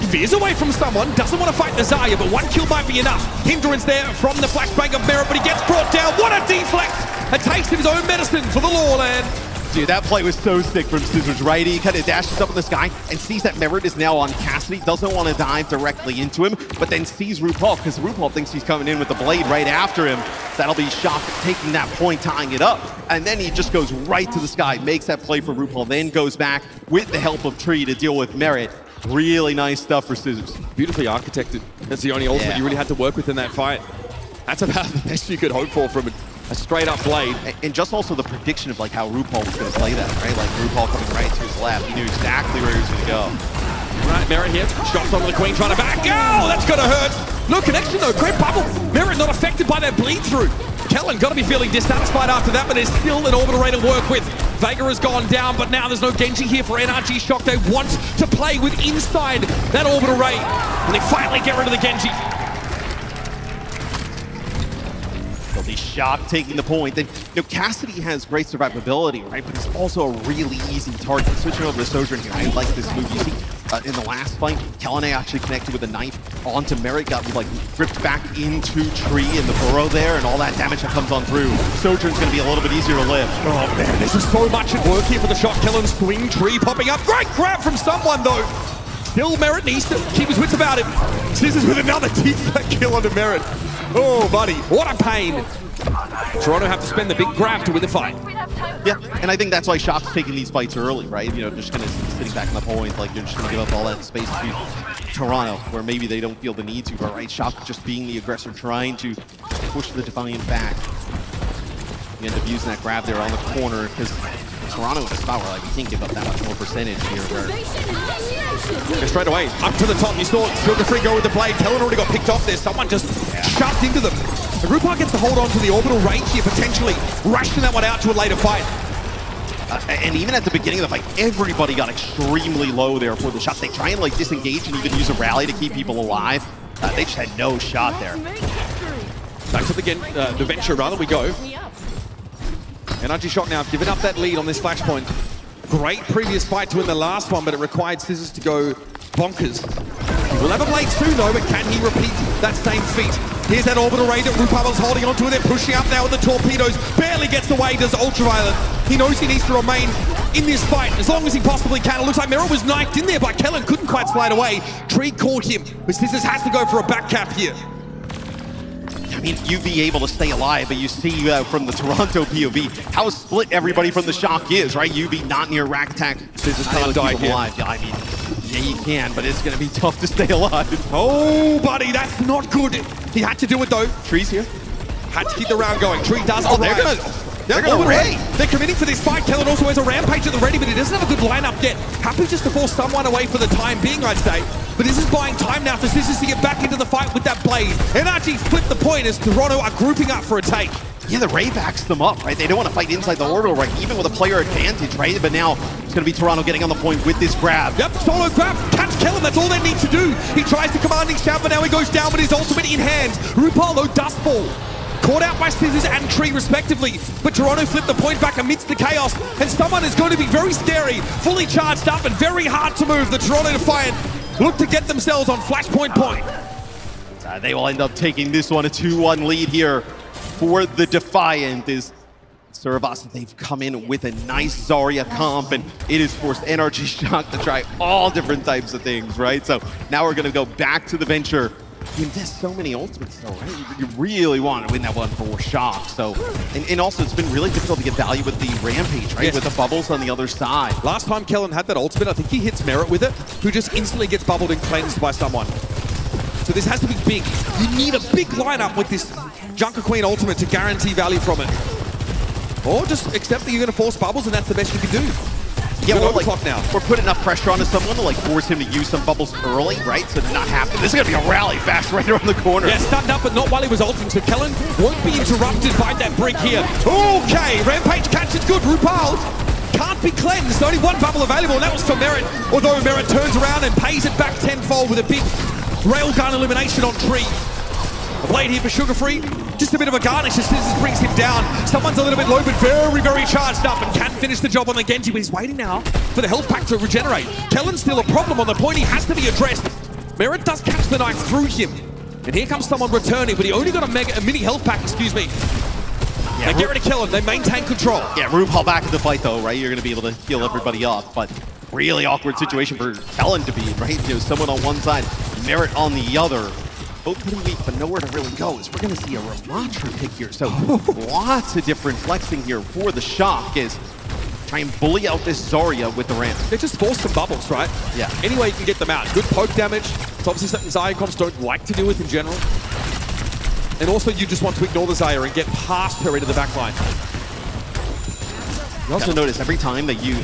Veers away from someone. Doesn't want to fight the Zarya, but one kill might be enough. Hindrance there from the flashbang of Merit, but he gets brought down. What a deflect! A taste of his own medicine for the Lawland. Dude, that play was so sick from Scissors, right? He kind of dashes up in the sky and sees that Merit is now on Cassidy. Doesn't want to dive directly into him, but then sees RuPaul, because RuPaul thinks he's coming in with the blade right after him. That'll be Shock taking that point, tying it up. And then he just goes right to the sky, makes that play for RuPaul, then goes back with the help of Tree to deal with Merit. Really nice stuff for Scissors. Beautifully architected. That's the only ultimate you really had to work with in that fight. That's about the best you could hope for from a straight-up blade. And just also the prediction of like how RuPaul was going to play that, right? Like RuPaul coming right to his left. He knew exactly where he was going to go. Right, Merit here. Shots onto the Queen trying to back. Oh, that's going to hurt. No connection though. Great bubble. Merit not affected by that bleed through. Kellen got to be feeling dissatisfied after that, but there's still an orbital ray to work with. Vega has gone down, but now there's no Genji here for NRG Shock. They want to play with inside that orbital ray, and they finally get rid of the Genji. They'll be Shock taking the point. Then, you know, Cassidy has great survivability, right? But he's also a really easy target. Switching over to Sojourn here, I like this move. You see, in the last fight, Kellen actually connected with a knife onto Merit, got like ripped back into Tree in the burrow there, and all that damage that comes on through. Sojourn's going to be a little bit easier to lift. Oh man, this is so much at work here for the Shock. Kellen swing Tree popping up. Great grab from someone though. Still Merit needs to keep his wits about him. Scissors with another deflect kill onto Merit. Oh buddy, what a pain. Toronto have to spend the big grab to win the fight. Yeah, and I think that's why Shock's taking these fights early, right? You know, just kind of sitting back on the point, like you're just going to give up all that space to Toronto, where maybe they don't feel the need to, but right, Shock just being the aggressor, trying to push the Defiant back. You end up using that grab there on the corner, because Toronto in a spot where like you can't give up that much more percentage here. Where straight away, up to the top, you saw Sugar Free go with the blade. Kellen already got picked off there. Someone just shoved into them. The RuPaul gets to hold on to the orbital range here, potentially rushing that one out to a later fight. And even at the beginning of the fight, everybody got extremely low there for the shot. They try and like disengage and even use a rally to keep people alive. They just had no shot there. Back to the venture, rather we go. NRG Shock now have given up that lead on this flashpoint. Great previous fight to win the last one, but it required Scissors to go bonkers. He will have a blade soon though, but can he repeat that same feat? Here's that orbital ray that RuPaul's holding onto, and they're pushing up now with the torpedoes. Barely gets away, does Ultraviolet. He knows he needs to remain in this fight as long as he possibly can. It looks like Mero was knifed in there, but Kellen couldn't quite slide away. Tree caught him, but Scissors has to go for a back cap here. I mean, UV able to stay alive, but you see from the Toronto POV how split everybody from the Shock is, right? UV not near rack attack. Scissors can't die here. Alive. Yeah, I mean, yeah, you can, but it's going to be tough to stay alive. Oh, buddy, that's not good. He had to do it, though. Tree's here. Had to keep the round going. Tree does They're going to raid. They're committing for this fight. Kellen also has a rampage at the ready, but he doesn't have a good lineup yet. Happy just to force someone away for the time being, I'd say. But this is buying time now for Scissors to get back into the fight with that blade. NRG flip the point as Toronto are grouping up for a take. Yeah, the Ray backs them up, right? They don't want to fight inside the orbital, right? Even with a player advantage, right? But now it's going to be Toronto getting on the point with this grab. Yep, solo grab, catch Kellen, that's all they need to do. He tries to commanding shout, but now he goes down with his ultimate in hand. RuPaul, though, Dustball. Caught out by Scissors and Tree, respectively. But Toronto flipped the point back amidst the chaos, and someone is going to be very scary, fully charged up and very hard to move. The Toronto Defiant look to get themselves on flashpoint point. They will end up taking this one, a 2-1 lead here for the Defiant. Is Survas, they've come in with a nice Zarya comp, and it has forced NRG Shock to try all different types of things, right? So now we're going to go back to the venture. You invest so many ultimates though, right? You really want to win that one for Shock. So, and also it's been really difficult to get value with the Rampage, right? Yes. With the bubbles on the other side. Last time Kellen had that ultimate, I think he hits Merit with it, who just instantly gets bubbled and cleansed by someone. So this has to be big. You need a big lineup with this Junker Queen ultimate to guarantee value from it. Or just accept that you're going to force bubbles and that's the best you can do. Yeah, we're putting enough pressure onto someone to like force him to use some bubbles early, right? So to not happen. This is gonna be a rally fast right around the corner. Yeah, stunned up, but not while he was ulting. So Kellen won't be interrupted by that break here. Okay, Rampage catches good. RuPaul can't be cleansed. Only one bubble available, and that was for Merit. Although Merit turns around and pays it back tenfold with a big railgun elimination on Tree. A blade here for Sugar Free. Just a bit of a garnish as Scissors brings him down. Someone's a little bit low, but very, very charged up and can finish the job on the Genji, but he's waiting now for the health pack to regenerate. Kellen's still a problem on the point. He has to be addressed. Merit does catch the knife through him. And here comes someone returning, but he only got a mini health pack, excuse me. Yeah, they get rid of Kellen. They maintain control. Yeah, RuPaul back in the fight, though, right? You're going to be able to heal everybody up, but really awkward situation for Kellen to be in, right? You know, someone on one side, Merit on the other. Both pretty weak, but nowhere to really go. Is we're going to see a Ramatra pick here. So lots of different flexing here for the Shock is try and bully out this Zarya with the ramp. They just force some bubbles, right? Yeah. Any way you can get them out. Good poke damage. It's obviously something Zarya comps don't like to deal with in general. And also you just want to ignore the Zarya and get past her into the back line. You also notice every time that you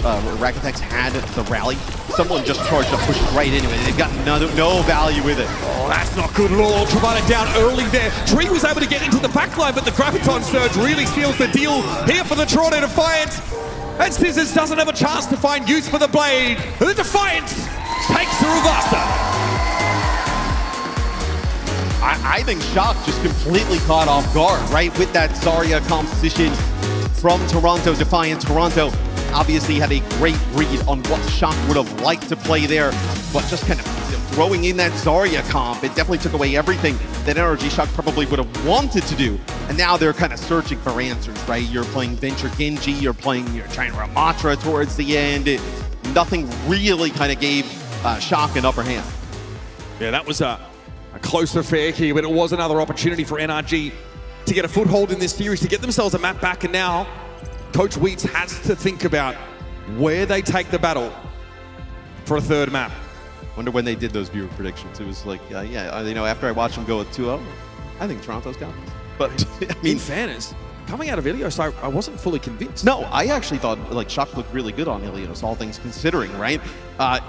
Rack Attacks had the rally, someone just charged up, pushed right into it. They've got no value with it. Oh, that's not good at all. Ultraviolet down early there. Tree was able to get into the backline, but the Graviton Surge really seals the deal here for the Toronto Defiant. And Scissors doesn't have a chance to find use for the blade. The Defiant takes the Ruvasta. I think Shock just completely caught off guard, right? With that Zarya composition from Toronto Defiant. Toronto obviously had a great read on what Shock would have liked to play there, but just kind of throwing in that Zarya comp, it definitely took away everything that NRG Shock probably would have wanted to do. And now they're kind of searching for answers, right? You're playing Venture Genji, you're trying Ramatra towards the end. Nothing really kind of gave Shock an upper hand. Yeah, that was a close affair here, but it was another opportunity for NRG to get a foothold in this series, to get themselves a map back, and now Coach Wheats has to think about where they take the battle for a third map. Wonder when they did those viewer predictions. It was like, yeah, you know, after I watched them go with 2-0, I think Toronto's got this. But I mean, in fairness, coming out of Ilios, I wasn't fully convinced. No, I actually thought like Shock looked really good on Ilios, all things considering, right?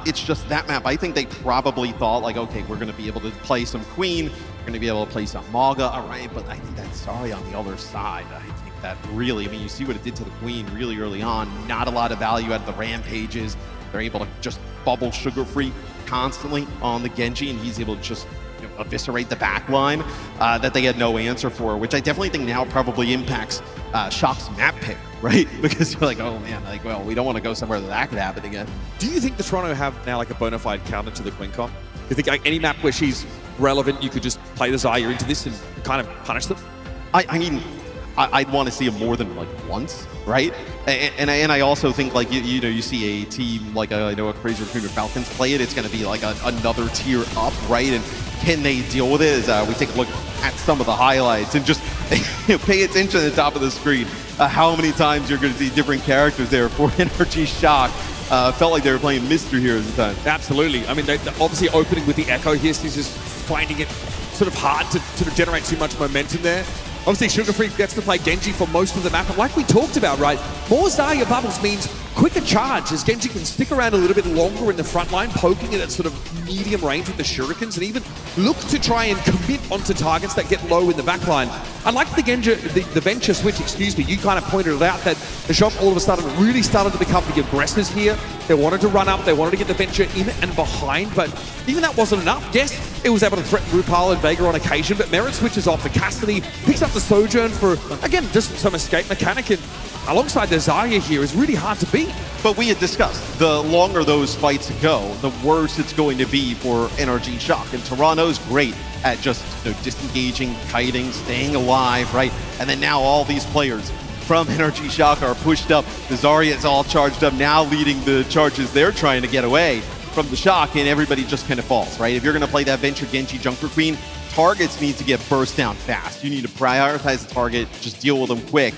It's just that map. I think they probably thought like, okay, we're going to be able to play some Queen, we're going to be able to play some Maga, all right? But I think that's Zarya on the other side. I think that really, I mean, you see what it did to the Queen really early on. Not a lot of value out of the rampages. They're able to just bubble Sugar Free constantly on the Genji, and he's able to just eviscerate the back line that they had no answer for, which I definitely think now probably impacts Shock's map pick, right? Because you're like, oh man, like, well, we don't want to go somewhere that could happen again. Do you think the Toronto have now like a bona fide counter to the QueenCon? Do you think like any map where she's relevant, you could just play the Zarya into this and kind of punish them? I mean, I'd want to see him more than like once, right? And I also think like you know, you see a team like a Crazy Raccoon or Falcons play it, it's going to be like another tier up, right? And can they deal with it? As we take a look at some of the highlights and just pay attention at the top of the screen. How many times you're going to see different characters there for NRG Shock. Felt like they were playing Mr. here at the time. Absolutely. I mean, they're obviously opening with the Echo here, so he's just finding it sort of hard to sort of generate too much momentum there. Obviously, Sugar Free gets to play Genji for most of the map, but like we talked about, right, more Zarya bubbles means quicker charge, as Genji can stick around a little bit longer in the front line, poking it at sort of medium range with the shurikens, and even look to try and commit onto targets that get low in the back line. Unlike the Venture switch, excuse me, you kind of pointed it out that the Shock all of a sudden really started to become the aggressors here. They wanted to run up, they wanted to get the Venture in and behind, but even that wasn't enough. Yes, it was able to threaten Rupal and Vega on occasion, but Merit switches off. The Cassidy picks up the Sojourn for, again, just some escape mechanic, and alongside the Zarya here is really hard to beat. But we had discussed, the longer those fights go, the worse it's going to be for NRG Shock. And Toronto's great at just disengaging, kiting, staying alive, right? And then now all these players from NRG Shock are pushed up. The Zarya is all charged up, now leading the charges they're trying to get away from the Shock, and everybody just kind of falls, right? If you're going to play that Venture Genji Junker Queen, targets need to get burst down fast. You need to prioritize the target, just deal with them quick.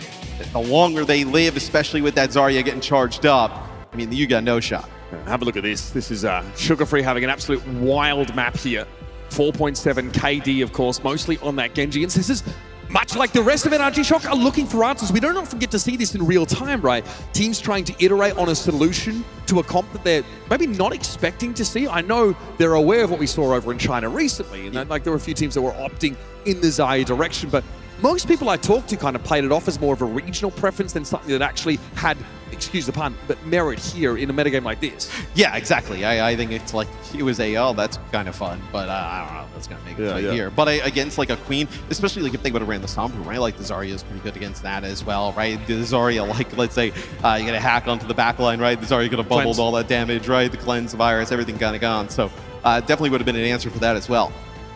The longer they live, especially with that Zarya getting charged up, I mean, you got no shot. Have a look at this. This is Sugar Free having an absolute wild map here. 4.7 KD, of course, mostly on that Genji. And this is much like the rest of NRG Shock are looking for answers. We don't often get to see this in real time, right? Teams trying to iterate on a solution to a comp that they're maybe not expecting to see. I know they're aware of what we saw over in China recently, and like there were a few teams that were opting in the Zarya direction, but most people I talked to kind of played it off as more of a regional preference than something that actually had, excuse the pun, but merit here in a metagame like this. Yeah, exactly. I think it's like, it was oh, that's kind of fun, but I don't know if that's going to make it here. But against like a Queen, especially like if they would have ran the Sombra, right? Like the Zarya is pretty good against that as well, right? The Zarya, like let's say you get a hack onto the back line, right? The Zarya going to bubble all that damage, right? The cleanse, the virus, everything kind of gone. So definitely would have been an answer for that as well.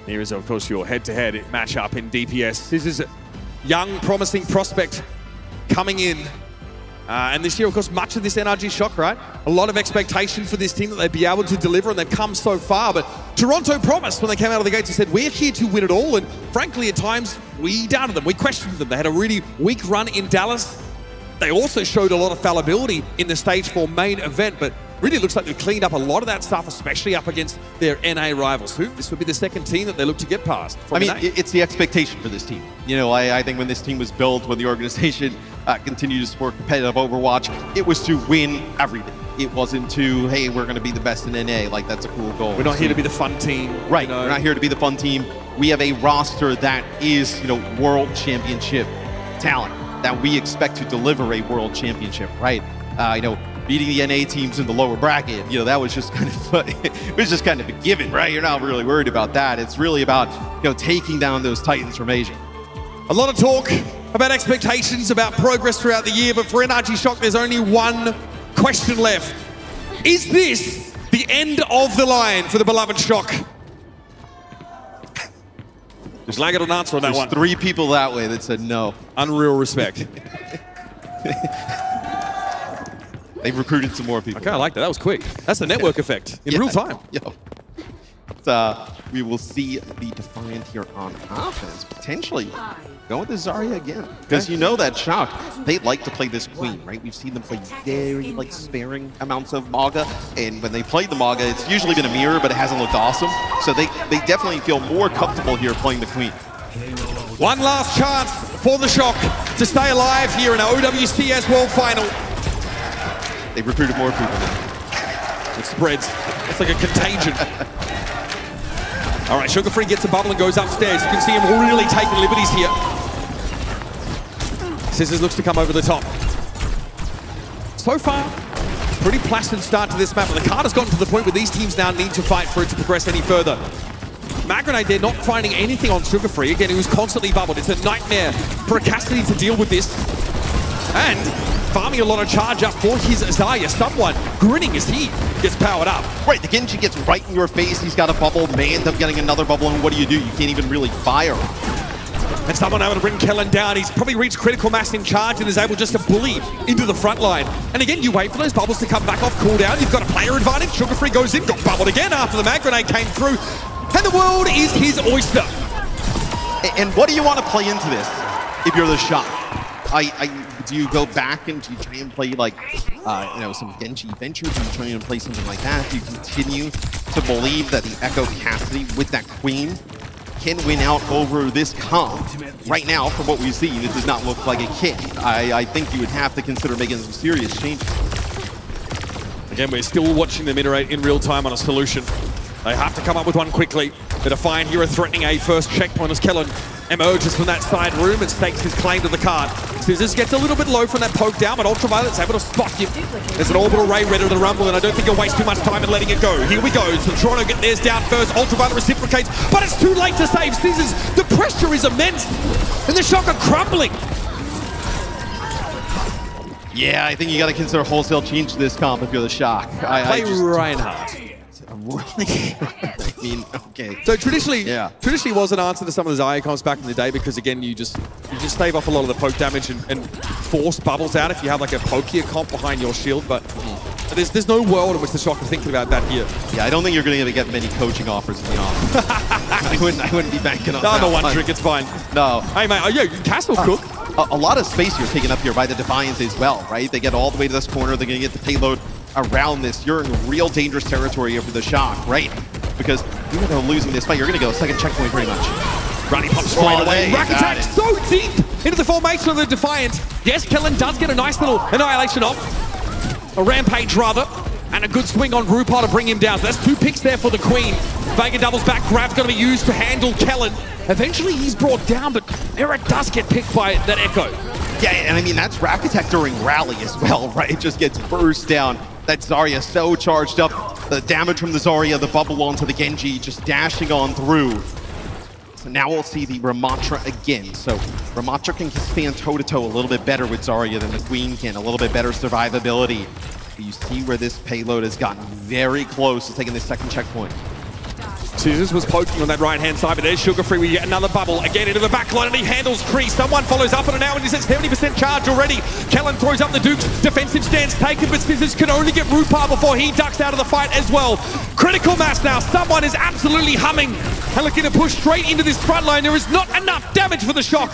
Here is, of course, your head-to-head matchup in DPS. This is a young, promising prospect coming in. And this year, of course, much of this NRG Shock, right? A lot of expectation for this team that they'd be able to deliver, and they've come so far. But Toronto promised when they came out of the gates and said, we're here to win it all. And frankly, at times, we doubted them. We questioned them. They had a really weak run in Dallas. They also showed a lot of fallibility in the Stage 4 main event, but really looks like they've cleaned up a lot of that stuff, especially up against their NA rivals. This would be the second team that they look to get past. I mean, it's the expectation for this team. You know, I think when this team was built, when the organization continued to support competitive Overwatch, it was to win everything. It wasn't to, hey, we're going to be the best in NA. Like, that's a cool goal. We're not here to be the fun team. Right, we're not here to be the fun team. We have a roster that is, world championship talent, that we expect to deliver a world championship, right? Beating the NA teams in the lower bracket, that was just kind of, it was just kind of a given, right? You're not really worried about that. It's really about, taking down those Titans from Asia. A lot of talk about expectations, about progress throughout the year, but for NRG Shock, there's only one question left. Is this the end of the line for the beloved Shock? Just like an answer on that one. There's 3 people that way that said no. Unreal respect. They've recruited some more people. Okay, I like that. That was quick. That's the network effect in real time. Yeah. We will see the Defiant here on offense, potentially going with the Zarya again. Because that Shock, they like to play this Queen, right? We've seen them play very, sparing amounts of Maga. And when they played the Maga, it's usually been a mirror, but it hasn't looked awesome. So they definitely feel more comfortable here playing the Queen. One last chance for the Shock to stay alive here in our OWCS World Final. They've recruited more people now. It spreads. It's like a contagion. All right, Sugar Free gets a bubble and goes upstairs. You can see him really taking liberties here. Scissors looks to come over the top. So far, pretty placid start to this map, but the card has gotten to the point where these teams now need to fight for it to progress any further. Mag Grenade, they're not finding anything on Sugar Free. Again, he was constantly bubbled. It's a nightmare for a Cassidy to deal with this. And farming a lot of charge up for his Zarya. Someone grinning as he gets powered up. Right, the Genji gets right in your face. He's got a bubble. May end up getting another bubble, and what do? You can't even really fire. And someone able to bring Kellen down. He's probably reached critical mass in charge and is able just to bully into the front line. And again, you wait for those bubbles to come back off cooldown. You've got a player advantage. Sugar Free goes in, got bubbled again after the Mag Grenade came through. And the world is his oyster. And what do you want to play into this if you're the Shock? Do you go back and do you try and play like, some Genji Venture? Do you try and play something like that? Do you continue to believe that the Echo Cassidy with that Queen can win out over this comp? Right now, from what we see, this does not look like it can. I think you would have to consider making some serious changes. Again, we're still watching them iterate in real time on a solution. They have to come up with one quickly. The Defiant hero threatening a first checkpoint as Kellen emerges from that side room and stakes his claim to the card. Scissors gets a little bit low from that poke down, but Ultraviolet's able to spot him. There's an orbital ray ready to rumble, and I don't think he'll waste too much time in letting it go. Here we go. So Toronto get theirs down first. Ultraviolet reciprocates, but it's too late to save Scissors. The pressure is immense, and the Shock are crumbling. Yeah, I think you got to consider wholesale change to this comp if you're the Shock. Play Reinhardt. I mean, okay. So traditionally was an answer to some of the Zarya comps back in the day, because again, you just stave off a lot of the poke damage and force bubbles out if you have like a pokier comp behind your shield. But there's no world in which the Shock are thinking about that here. Yeah, I don't think you're going to get many coaching offers in the office. I wouldn't be banking on that. No, one trick, it's fine. No. Hey mate, yeah, Castle Cook. A lot of space you're taking up here by the Defiant as well, right? They get all the way to this corner. They're going to get the payload around this. You're in real dangerous territory here for the Shock, right? Because you're going to go losing this fight. You're going to go second checkpoint pretty much. Ronnie pops straight away. Rack attack so deep into the formation of the Defiant. Yes, Kellen does get a nice little annihilation off. A rampage rather. And a good swing on Rupar to bring him down. So that's 2 picks there for the Queen. Vega doubles back. Grab's going to be used to handle Kellen. Eventually he's brought down, but Mira does get picked by that Echo. Yeah, and I mean, that's Rack Attack during rally as well, right? It just gets burst down. That Zarya so charged up. The damage from the Zarya, the bubble onto the Genji, just dashing on through. So now we'll see the Ramatra again. So Ramatra can stand toe-to-toe a little bit better with Zarya than the Queen can. A little bit better survivability. You see where this payload has gotten very close to taking this second checkpoint. Scissors was poking on that right-hand side, but there's Sugar Free. We get another bubble again into the backline, and he handles Kree. Someone follows up on it now, and he's at 70% charge already. Kellen throws up the Dukes. Defensive stance taken, but Scissors can only get Rupar before he ducks out of the fight as well. Critical mass now. Someone is absolutely humming and looking to push straight into this front line. There is not enough damage for the Shock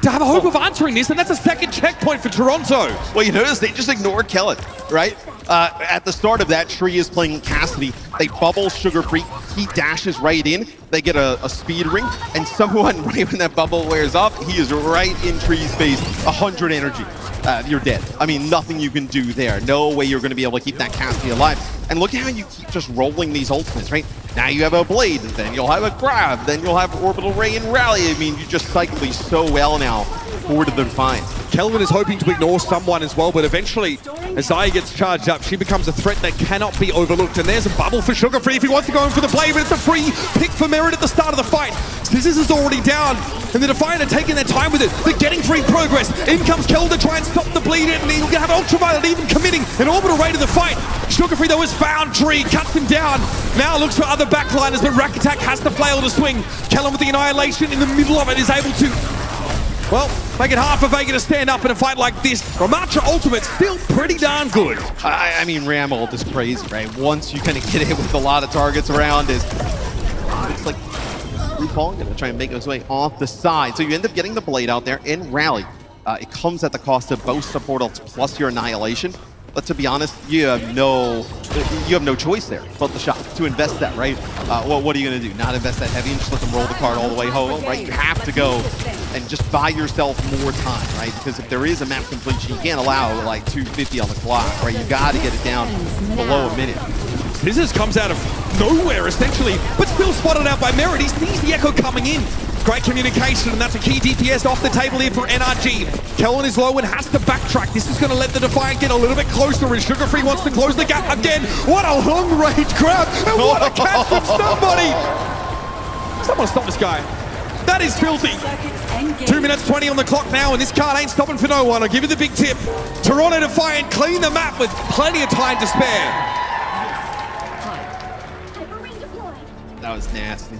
to have a hope of answering this, and that's a second checkpoint for Toronto. Well, you notice they just ignored Kellen, right? At the start of that, Tree is playing Cassidy. They bubble Sugar Free. He dashes right in. They get a speed ring, and someone, right when that bubble wears off, he is right in Tree's face. 100 energy. You're dead. I mean, nothing you can do there. No way you're going to be able to keep that Cassidy alive. And look at how you keep just rolling these ultimates, right? Now you have a Blade, then you'll have a Grab, then you'll have Orbital Ray and Rally. I mean, you just cycle these so well now for the Defiant. Kelvin is hoping to ignore someone as well, but eventually, as Zarya gets charged up, she becomes a threat that cannot be overlooked. And there's a bubble for Sugar Free if he wants to go in for the play, but it's a free pick for Merit at the start of the fight. Scissors is already down, and the Defiant are taking their time with it. They're getting free progress. In comes Kel to try and stop the bleed, and he'll have Ultraviolet even committing an orbital ray to the fight. Sugar Free, though, has found Tree, cuts him down. Now looks for other backliners, but Rack Attack has the flail to swing. Kellen with the annihilation in the middle of it is able to, well, make it hard for Vega to stand up in a fight like this. Ramatra Ultimate still pretty darn good. I mean, Ram ult is crazy, right? Once you kind of get hit with a lot of targets around, it's like RuPaul going to try and make his way off the side. So you end up getting the Blade out there in Rally. It comes at the cost of both support ults plus your annihilation. But to be honest, you have no choice there but the Shock to invest that, right? What are you going to do? Not invest that heavy and just let them roll the card all the way home, right? You have to go and just buy yourself more time, right? Because if there is a map completion, you can't allow like 250 on the clock, right? You got to get it down below a minute. Scissors comes out of nowhere, essentially, but still spotted out by Merit. He sees the Echo coming in. Great communication, and that's a key DPS off the table here for NRG. Kellen is low and has to backtrack. This is going to let the Defiant get a little bit closer, and Sugar Free wants to close the gap again. What a long-range grab, and what a catch from somebody! Someone stop this guy. That is filthy. 2 minutes 20 on the clock now, and this card ain't stopping for no one. I'll give you the big tip. Toronto Defiant clean the map with plenty of time to spare. That was nasty.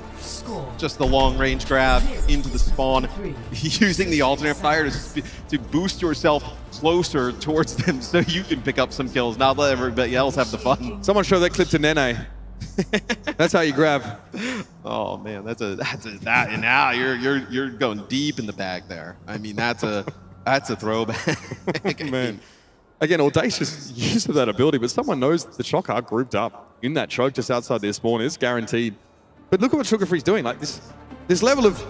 Just the long-range grab into the spawn, using the alternate fire to boost yourself closer towards them so you can pick up some kills. Not let everybody else have the fun. Someone show that clip to Nene. That's how you grab. Oh man, and now you're going deep in the bag there. I mean, that's a throwback. Man. Again, audacious use of that ability, but someone knows the Shock are grouped up in that choke just outside their spawn is guaranteed. But look at what Sugar Free's doing. Like this level of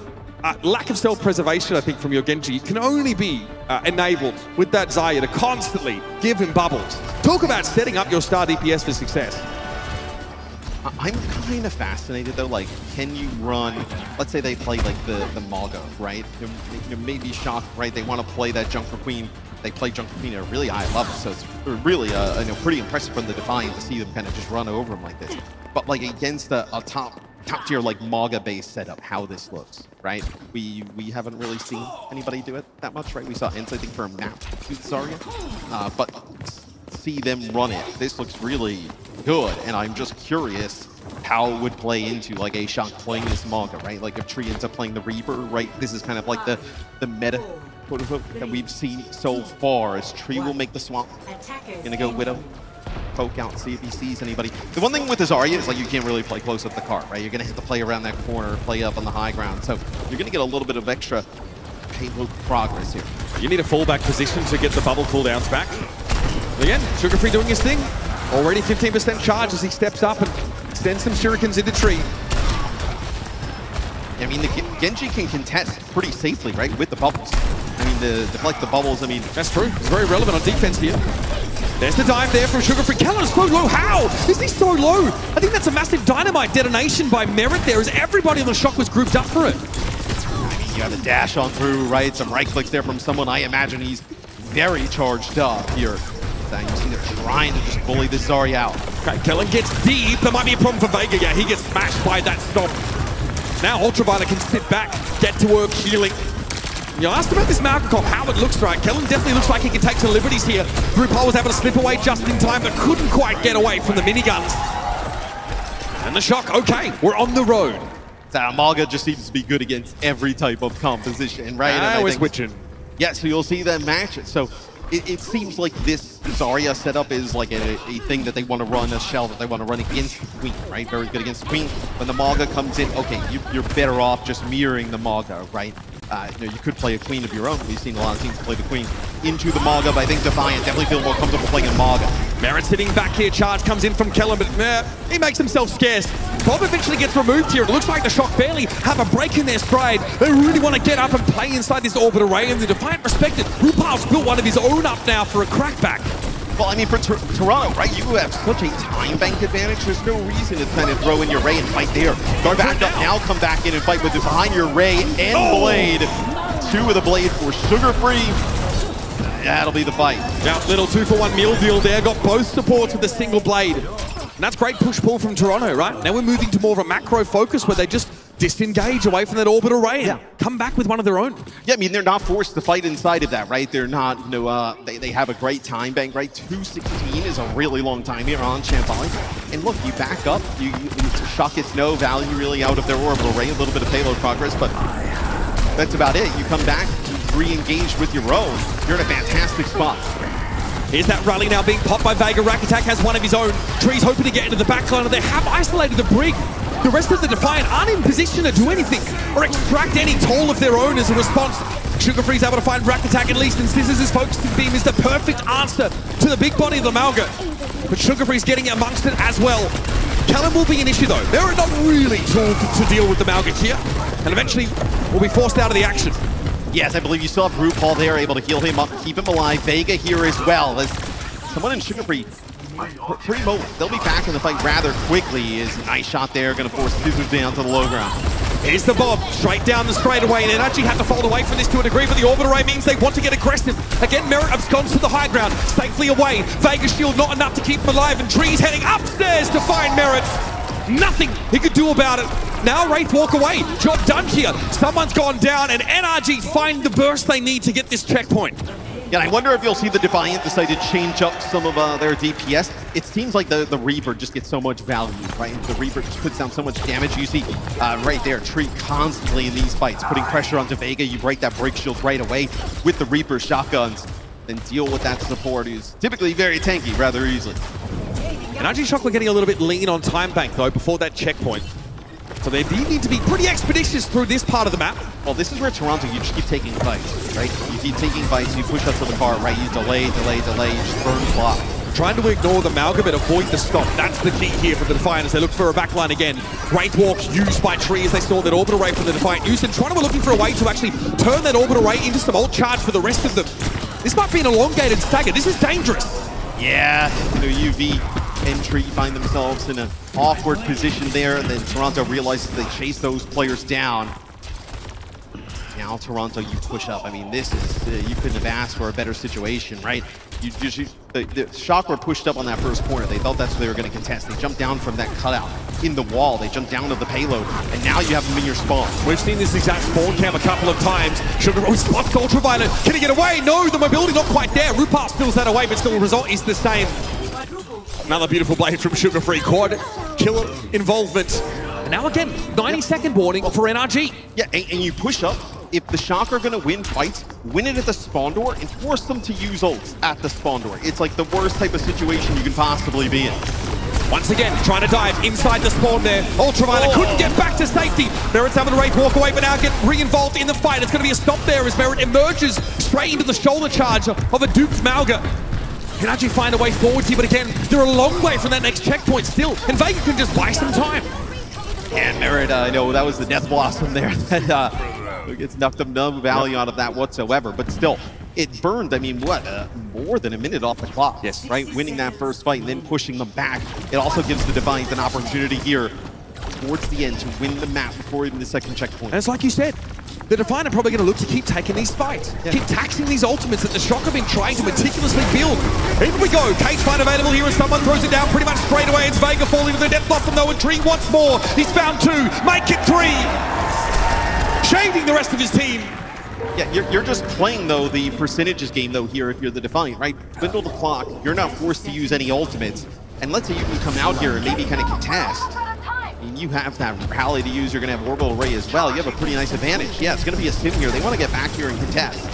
lack of self-preservation, I think, from your Genji can only be enabled with that Zarya to constantly give him bubbles. Talk about setting up your star DPS for success. I'm kind of fascinated though, like, can you run, let's say they play like the Mago, right? Maybe Shock, right? They want to play that Junker Queen. They play Junker Queen at a really high level, so it's really pretty impressive from the Defiant to see them kind of just run over them like this. But like against a top tier like Maga-based setup, how this looks, right? We haven't really seen anybody do it that much, right? We saw Ents, I think, for a map to Zarya, but see them run it. This looks really good, and I'm just curious how it would play into like a Shock playing this Maga, right? Like if Tree ends up playing the Reaper, right? This is kind of like the meta quote-unquote that we've seen so far, as Tree will make the swamp. Gonna go Widow, poke out, see if he sees anybody. The one thing with the Zarya is like you can't really play close up the cart, right? You're gonna have to play around that corner, play up on the high ground. So you're gonna get a little bit of extra payload progress here. You need a fallback position to get the bubble cooldowns back. Again, Sugar Free doing his thing. Already 15% charge as he steps up and extends some shurikens into Tree. I mean, the Genji can contest pretty safely, right, with the bubbles. I mean, to deflect the bubbles, I mean... That's true. It's very relevant on defense here. There's the dive there from Sugar Free. Kellen is so low. How? Is he so low? I think that's a massive dynamite detonation by Merit there, as everybody on the Shock was grouped up for it. I mean, you have a dash on through, right? Some right clicks there from someone. I imagine he's very charged up here. You see they're trying to just bully this Zarya out. Okay, Kellen gets deep. There might be a problem for Vega. Yeah, he gets smashed by that stomp. Now Ultraviolet can sit back, get to work healing. You asked about this Malcolm, how it looks right. Kellen definitely looks like he can take some liberties here. RuPaul was able to slip away just in time, but couldn't quite get away from the miniguns. And the Shock, okay, we're on the road. Maga just seems to be good against every type of composition, right? And we're switching. Yeah, so you'll see them match it. So it seems like this Zarya setup is like a thing that they want to run, a shell that they want to run against the Queen, right? Very good against the Queen. When the Maga comes in, okay, you're better off just mirroring the Maga, right? You could play a Queen of your own. We've seen a lot of teams play the Queen into the Maga, but I think Defiant definitely feel more comfortable playing a Maga. Merit sitting back here, charge comes in from Kellen, but he makes himself scarce. Bob eventually gets removed here. It looks like the Shock barely have a break in their stride. They really want to get up and play inside this orbit array, and the Defiant respected. RuPaul's built one of his own up now for a crackback. Well, I mean, for Toronto, right, you have such a time bank advantage. There's no reason to kind of throw in your Ray and fight there. Go back up now, come back in and fight with it behind your Ray and Blade. 2 with a Blade for Sugar Free. That'll be the fight. Now, little 2-for-1 meal deal there. Got both supports with a single Blade. And that's great push-pull from Toronto, right? Now we're moving to more of a macro focus where they just disengage away from that orbit array and come back with one of their own. Yeah, I mean, they're not forced to fight inside of that, right? They're not, they have a great time bank, right? 2:16 is a really long time here on Champagne. And look, you back up, you Shock gets no value really out of their orbital array, a little bit of payload progress, but that's about it. You come back, re-engage with your own. You're in a fantastic spot. Here's that rally now being popped by Vega. Rakatak has one of his own. Tree's hoping to get into the backline, and they have isolated the Brig. The rest of the Defiant aren't in position to do anything or extract any toll of their own as a response. Sugar Free's able to find Rakatak at least, and Scissors' focusing beam is the perfect answer to the big body of the Malga. But Sugar Free's getting amongst it as well. Kellen will be an issue though. They're not really tooled to deal with the Malga here, and eventually will be forced out of the action. Yes, I believe you still have RuPaul there, able to heal him up, keep him alive. Vega here as well. As someone in Sugar Free, pretty mobile. They'll be back in the fight rather quickly. Is a nice shot there, going to force Scissors down to the low ground. Here's the bomb, straight down the straightaway, and NRG had to fold away from this to a degree, but the orbital ray means they want to get aggressive. Again, Merit absconds to the high ground, safely away. Vegas shield not enough to keep him alive, and Tree's heading upstairs to find Merit. Nothing he could do about it. Now Wraith walk away. Job done here. Someone's gone down, and NRG find the burst they need to get this checkpoint. Yeah, I wonder if you'll see the Defiant decide to change up some of their DPS. It seems like the Reaper just gets so much value, right? The Reaper just puts down so much damage. You see right there, Tree constantly in these fights, putting pressure onto Vega. You break that break shield right away with the Reaper shotguns, then deal with that support who's typically very tanky rather easily. NRG Shock were getting a little bit lean on time bank, though, before that checkpoint. So they need to be pretty expeditious through this part of the map. Well, this is where Toronto, you just keep taking fights, right? You keep taking fights, you push up to the car, right? You delay, you just burn block. Trying to ignore the Malga, but avoid the stop. That's the key here for the Defiant as they look for a backline again. Wraith Walk used by Tree as they saw that orbital ray from the Defiant used, and Toronto were looking for a way to actually turn that orbital ray into some ult charge for the rest of them. This might be an elongated stagger. This is dangerous. Yeah, UV and Tree find themselves in an awkward position there, and then Toronto realizes they chase those players down. Now Toronto, you push up. I mean, this is, you couldn't have asked for a better situation, right? The Shock were pushed up on that first corner. They thought that's what they were going to contest. They jumped down from that cutout in the wall. They jumped down to the payload, and now you have them in your spawn. We've seen this exact spawn cam a couple of times. Sugar spots Ultraviolet. Can he get away? No, the mobility not quite there. Rupar steals that away, but still the result is the same. Another beautiful blade from Sugar Free. Quad killer involvement. And now again, 90-second warning for NRG. Yeah, and you push up. If the Shock are going to win fights, win it at the spawn door and force them to use ults at the spawn door. It's like the worst type of situation you can possibly be in. Once again, trying to dive inside the spawn there. Ultraviolet couldn't get back to safety. Merit's having to Wraith walk away, but now get re-involved in the fight. It's going to be a stop there as Merit emerges straight into the shoulder charge of a duped Malga. Can actually find a way forward here, but again, they're a long way from that next checkpoint still, and Vega can just buy some time. And Merit, I know that was the Death Blossom there that gets knocked up, no value out of that whatsoever, but still, it burned, I mean, what, more than a minute off the clock. Yes. Right, winning that first fight and then pushing them back. It also gives the Defiant an opportunity here towards the end to win the map before even the second checkpoint. And it's like you said, the Defiant are probably going to look to keep taking these fights. Yeah. Keep taxing these ultimates that the Shock have been trying to meticulously build. In we go. Cage fight available here as someone throws it down pretty much straight away. It's Vega falling with the Death Blossom though, and Tree once more. He's found two. Make it three. Shading the rest of his team. Yeah, you're just playing, though, the percentages game, though, here if you're the Defiant, right? Dwindle the clock. You're not forced to use any ultimates. And let's say you can come out here and maybe kind of contest. I mean, you have that rally to use. You're going to have Orbital Ray as well. You have a pretty nice advantage. Yeah, it's going to be a sim here. They want to get back here and contest.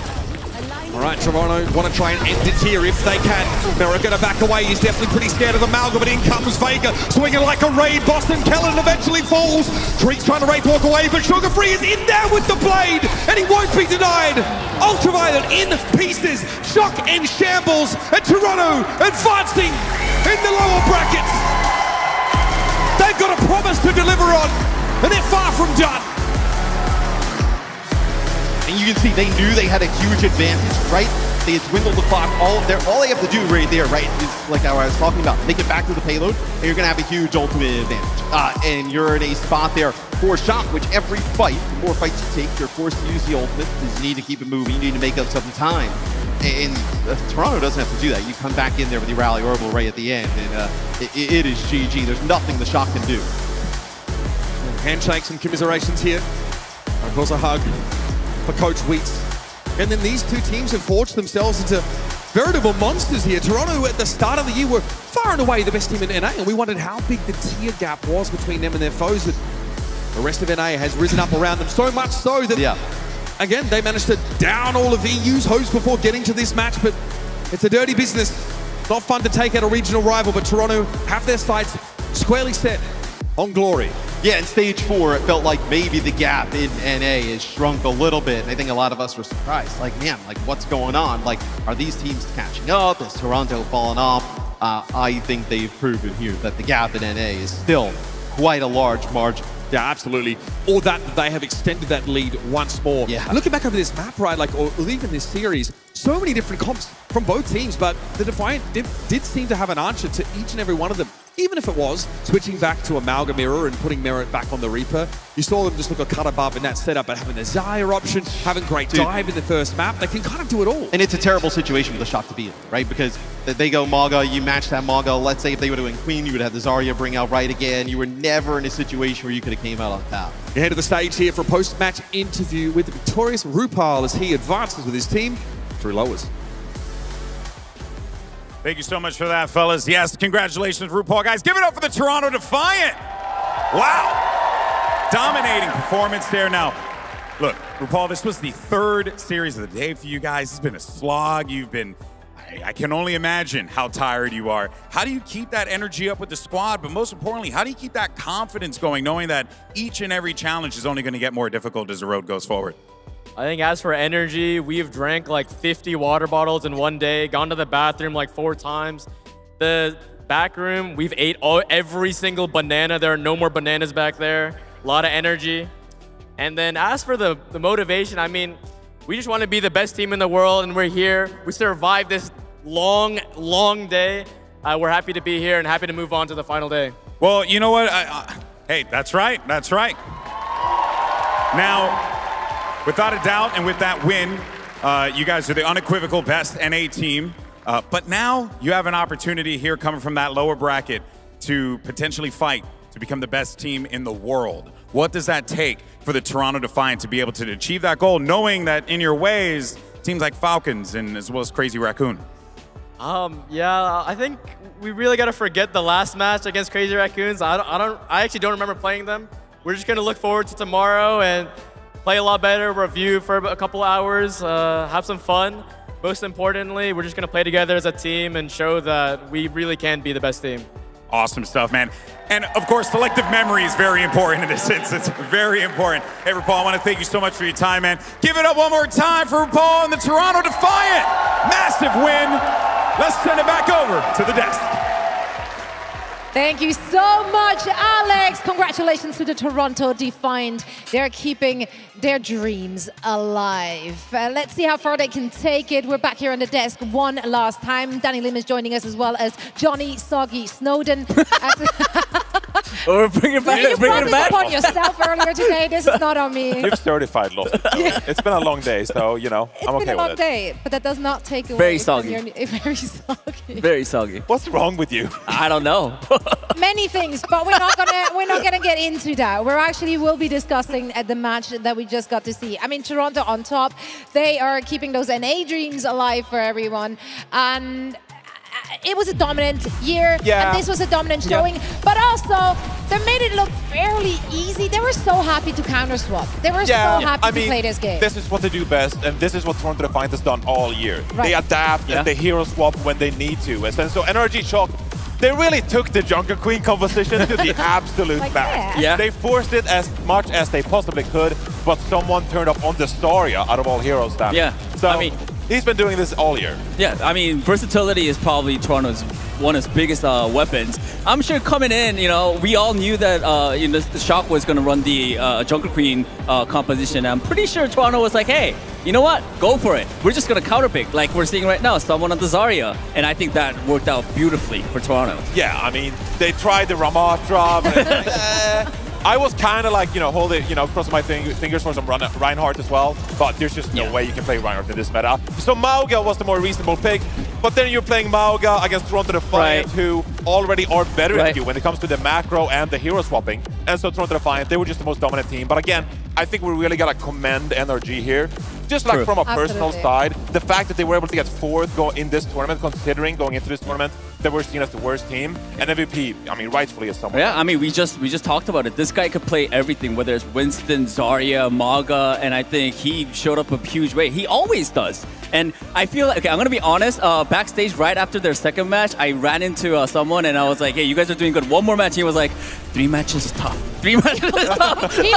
All right, Toronto want to try and end it here if they can. Merit going to back away. He's definitely pretty scared of the Malga, but in comes Vega, swinging like a raid. Boston Kellen eventually falls. Tree's trying to Wraith walk away, but Sugar Free is in there with the blade, and he won't be denied. Ultraviolet in pieces. Shock in shambles, and Toronto advancing in the lower brackets. They've got a promise to deliver on, and they're far from done. And you can see they knew they had a huge advantage, right? They had dwindled the clock. All they have to do right there, right, is like I was talking about, make it back to the payload, and you're going to have a huge ultimate advantage. And you're in a spot there for Shock, which every fight, the more fights you take, you're forced to use the ultimate because you need to keep it moving, you need to make up some time. And Toronto doesn't have to do that. You come back in there with your Rally Orbital Ray at the end, and it is GG. There's nothing the Shock can do. Handshakes and commiserations here. Of course, a hug for Coach Wheats. And then these two teams have forged themselves into veritable monsters here. Toronto at the start of the year were far and away the best team in NA, and we wondered how big the tier gap was between them and their foes. But the rest of NA has risen up around them, so much so that, again, they managed to down all of EU's hopes before getting to this match, but it's a dirty business. Not fun to take out a regional rival, but Toronto have their sights squarely set on glory. Yeah, in stage 4, it felt like maybe the gap in NA has shrunk a little bit. And I think a lot of us were surprised. Like, man, like, what's going on? Like, are these teams catching up? Is Toronto falling off? I think they've proven here that the gap in NA is still quite a large margin. Yeah, absolutely. Or that they have extended that lead once more. Yeah. Looking back over this map, right, like, or even this series, so many different comps from both teams, but the Defiant did seem to have an answer to each and every one of them. even if it was switching back to Amalga Mirror and putting Merit back on the Reaper, you saw them just look a cut above in that setup, but having the Zarya option, having great dive in the first map, they can kind of do it all. And it's a terrible situation for the Shock to be in, right? Because they go Mauga, you match that Mauga. Let's say if they were doing Queen, you would have the Zarya bring out right again. You were never in a situation where you could have came out on top. We head to the stage here for a post-match interview with the victorious Rupal as he advances with his team through lowers. Thank you so much for that, fellas. Yes, congratulations, RuPaul. Guys, give it up for the Toronto Defiant. Wow. Dominating performance there. Now, look, RuPaul, this was the third series of the day for you guys. It's been a slog. You've been, I can only imagine how tired you are. How do you keep that energy up with the squad? But most importantly, how do you keep that confidence going, knowing that each and every challenge is only going to get more difficult as the road goes forward? I think as for energy, we've drank like 50 water bottles in one day, gone to the bathroom like 4 times. The back room, we've ate every single banana. There are no more bananas back there. A lot of energy. And then as for the motivation, I mean, we just want to be the best team in the world, and we're here. We survived this long, long day. We're happy to be here and happy to move on to the final day. Well, you know what? Hey, that's right. That's right. Now, without a doubt, and with that win, you guys are the unequivocal best NA team. But now you have an opportunity here coming from that lower bracket to potentially fight to become the best team in the world. What does that take for the Toronto Defiant to be able to achieve that goal, knowing that in your ways, teams like Falcons and as well as Crazy Raccoon? Yeah, I think we really got to forget the last match against Crazy Raccoons. I actually don't remember playing them. We're just going to look forward to tomorrow and play a lot better, review for a couple hours, have some fun. Most importantly, we're just going to play together as a team and show that we really can be the best team. Awesome stuff, man. And of course, selective memory is very important in this instance. Very important. Hey, RuPaul, I want to thank you so much for your time, man. Give it up one more time for RuPaul and the Toronto Defiant. Massive win. Let's send it back over to the desk. Thank you so much, Alex. Congratulations to the Toronto Defiant. They're keeping their dreams alive. Let's see how far they can take it. We're back here on the desk one last time. Danny Lim is joining us, as well as Johnny Soggy Snowden. We're bringing it back. You brought this upon yourself earlier today. This is not on me. You've certified lost. It's been a long day, so, you know, I'm okay with it. It's been a long day, but that does not take away Very soggy. from your... Very soggy. Very soggy. What's wrong with you? I don't know. Many things, but we're not gonna get into that. We're actually will be discussing at the match that we just got to see. I mean, Toronto on top. They are keeping those NA dreams alive for everyone, and it was a dominant year, and this was a dominant showing, but also they made it look fairly easy. They were so happy to counter swap. They were so happy to play this game. This is what they do best, and this is what Toronto Defiant has done all year. Right. They adapt and they hero swap when they need to. And so NRG Shock, they really took the Jungle Queen composition to the absolute max. Yeah. They forced it as much as they possibly could, but someone turned up on the Zarya out of all heroes. So, I mean, he's been doing this all year. Yeah, I mean, versatility is probably Toronto's one of his biggest weapons. I'm sure coming in, you know, we all knew that you know, the Shock was going to run the Jungle Queen composition. I'm pretty sure Toronto was like, hey, you know what? Go for it. We're just going to counterpick like we're seeing right now, someone on the Zarya. And I think that worked out beautifully for Toronto. Yeah, I mean, they tried the Ramatra, but I was kind of like, you know, crossing my fingers for some Reinhardt as well, but there's just no way you can play Reinhardt in this meta. So Mauga was the more reasonable pick, but then you're playing Mauga against Toronto Defiant, who already are better at you when it comes to the macro and the hero swapping. And so Toronto Defiant, they were just the most dominant team. But again, I think we really got to commend NRG here. Just like from a personal side, the fact that they were able to get 4th in this tournament, considering going into this tournament, they were seen as the worst team. And MVP, I mean, rightfully is someone. Yeah, I mean, we just talked about it. This guy could play everything, whether it's Winston, Zarya, Mauga, and I think he showed up a huge way. He always does. And I feel like, okay, I'm going to be honest, backstage right after their second match, I ran into someone and I was like, hey, you guys are doing good. One more match. He was like, 3 matches is tough. 3 matches is tough. He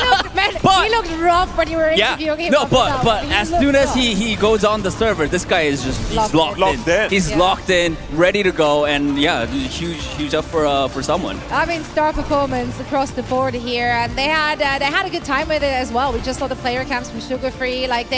looked rough when you were interviewing him. No, but as soon as he goes on the server, this guy is just locked in. He's locked in, ready to go, and yeah, huge up for someone. I mean, star performance across the board here, and they had a good time with it as well. We just saw the player camps from Sugar Free. Like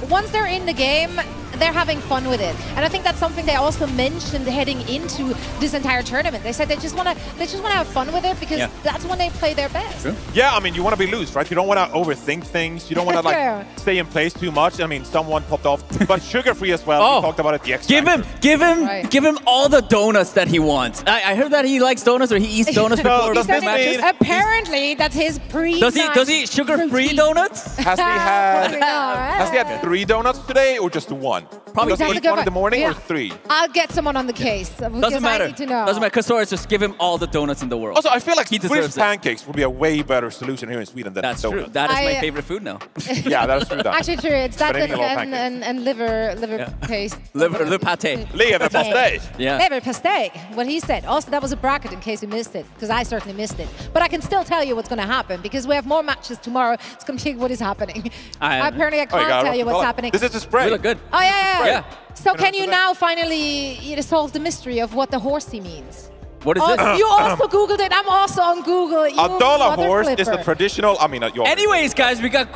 once they're in the game, they're having fun with it. And I think that's something they also mentioned heading into this entire tournament. They said they just want to have fun with it because that's when they play their best. Sure. Yeah, I mean, you want to be loose, right? You don't want to overthink things. You don't want to like stay in place too much. I mean, someone popped off, but sugar-free as well. We talked about it. The X give him all the donuts that he wants. I heard that he likes donuts or he eats donuts before matches. Apparently, that's his Does he eat sugar-free donuts? Has he had 3 donuts today or just 1? Probably does he eat 1 in the morning or 3? I'll get someone on the case. Doesn't matter. I need to know. Doesn't matter. Castores, just give him all the donuts in the world. Also, I feel like he Swedish pancakes would be a way better solution here in Sweden than That's donuts. true. That is my favorite food now. Yeah, that's true. Actually true. It's that and liver paste. Liver pate. Liver pastei. Yeah. Liver pastei. What he said. Also, that was a bracket in case you missed it, because I certainly missed it. But I can still tell you what's going to happen because we have more matches tomorrow. It's going to be what is happening. Apparently, I can't tell you what's happening. This is the spray. We look good. Oh yeah. So can you today. now finally solve the mystery of what the horsey means? What is this? You also Googled it. I'm also on Google. A dollar horse is the traditional. I mean, anyways, guys, we got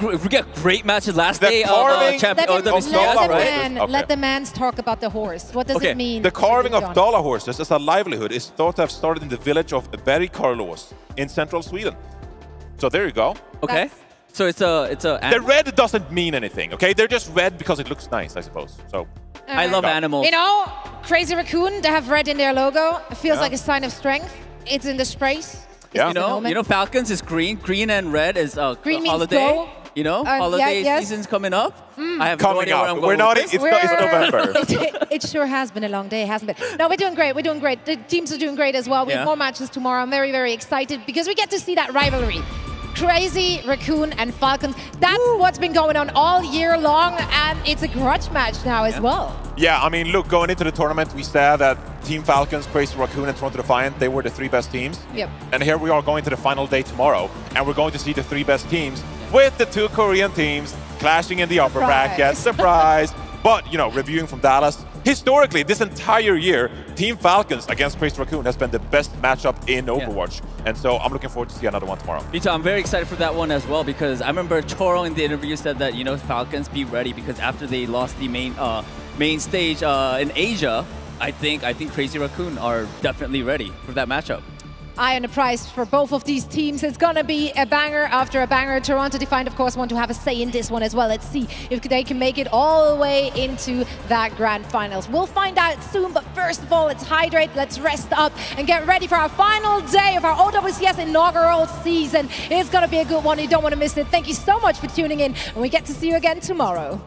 great matches last day of Let the mans talk about the horse. What does it mean? The carving of dollar horses as a livelihood is thought to have started in the village of Berg Carlos in central Sweden. So there you go. Okay. So it's a. The red doesn't mean anything. Okay, they're just red because it looks nice, I suppose. So. I love animals. You know, Crazy Raccoon, they have red in their logo. It feels like a sign of strength. It's in the sprays. Yeah. You know, Falcons is green. Green and red is green holiday. Means go. You know, holiday season's coming up. I have coming no idea up. where I'm going. We're not. It's November. It sure has been a long day, hasn't it? No, we're doing great. We're doing great. The teams are doing great as well. We have more matches tomorrow. I'm very, very excited because we get to see that rivalry. Crazy Raccoon and Falcons. That's what's been going on all year long, and it's a grudge match now as well. Yeah, I mean, look, going into the tournament, we said that Team Falcons, Crazy Raccoon, and Toronto Defiant, they were the 3 best teams. Yep. And here we are going to the final day tomorrow, and we're going to see the 3 best teams with the 2 Korean teams clashing in the upper bracket. Surprise! But, you know, reviewing from Dallas, historically, this entire year, Team Falcons against Crazy Raccoon has been the best matchup in Overwatch. And so I'm looking forward to see another one tomorrow. Me too. I'm very excited for that one as well because I remember Choro in the interview said that, you know, Falcons be ready because after they lost the main stage in Asia, I think Crazy Raccoon are definitely ready for that matchup. Eye on the prize for both of these teams. It's going to be a banger after a banger. Toronto Defiant, of course, want to have a say in this one as well. Let's see if they can make it all the way into that grand finals. We'll find out soon, but first of all, let's hydrate, let's rest up, and get ready for our final day of our OWCS inaugural season. It's going to be a good one. You don't want to miss it. Thank you so much for tuning in, and we get to see you again tomorrow.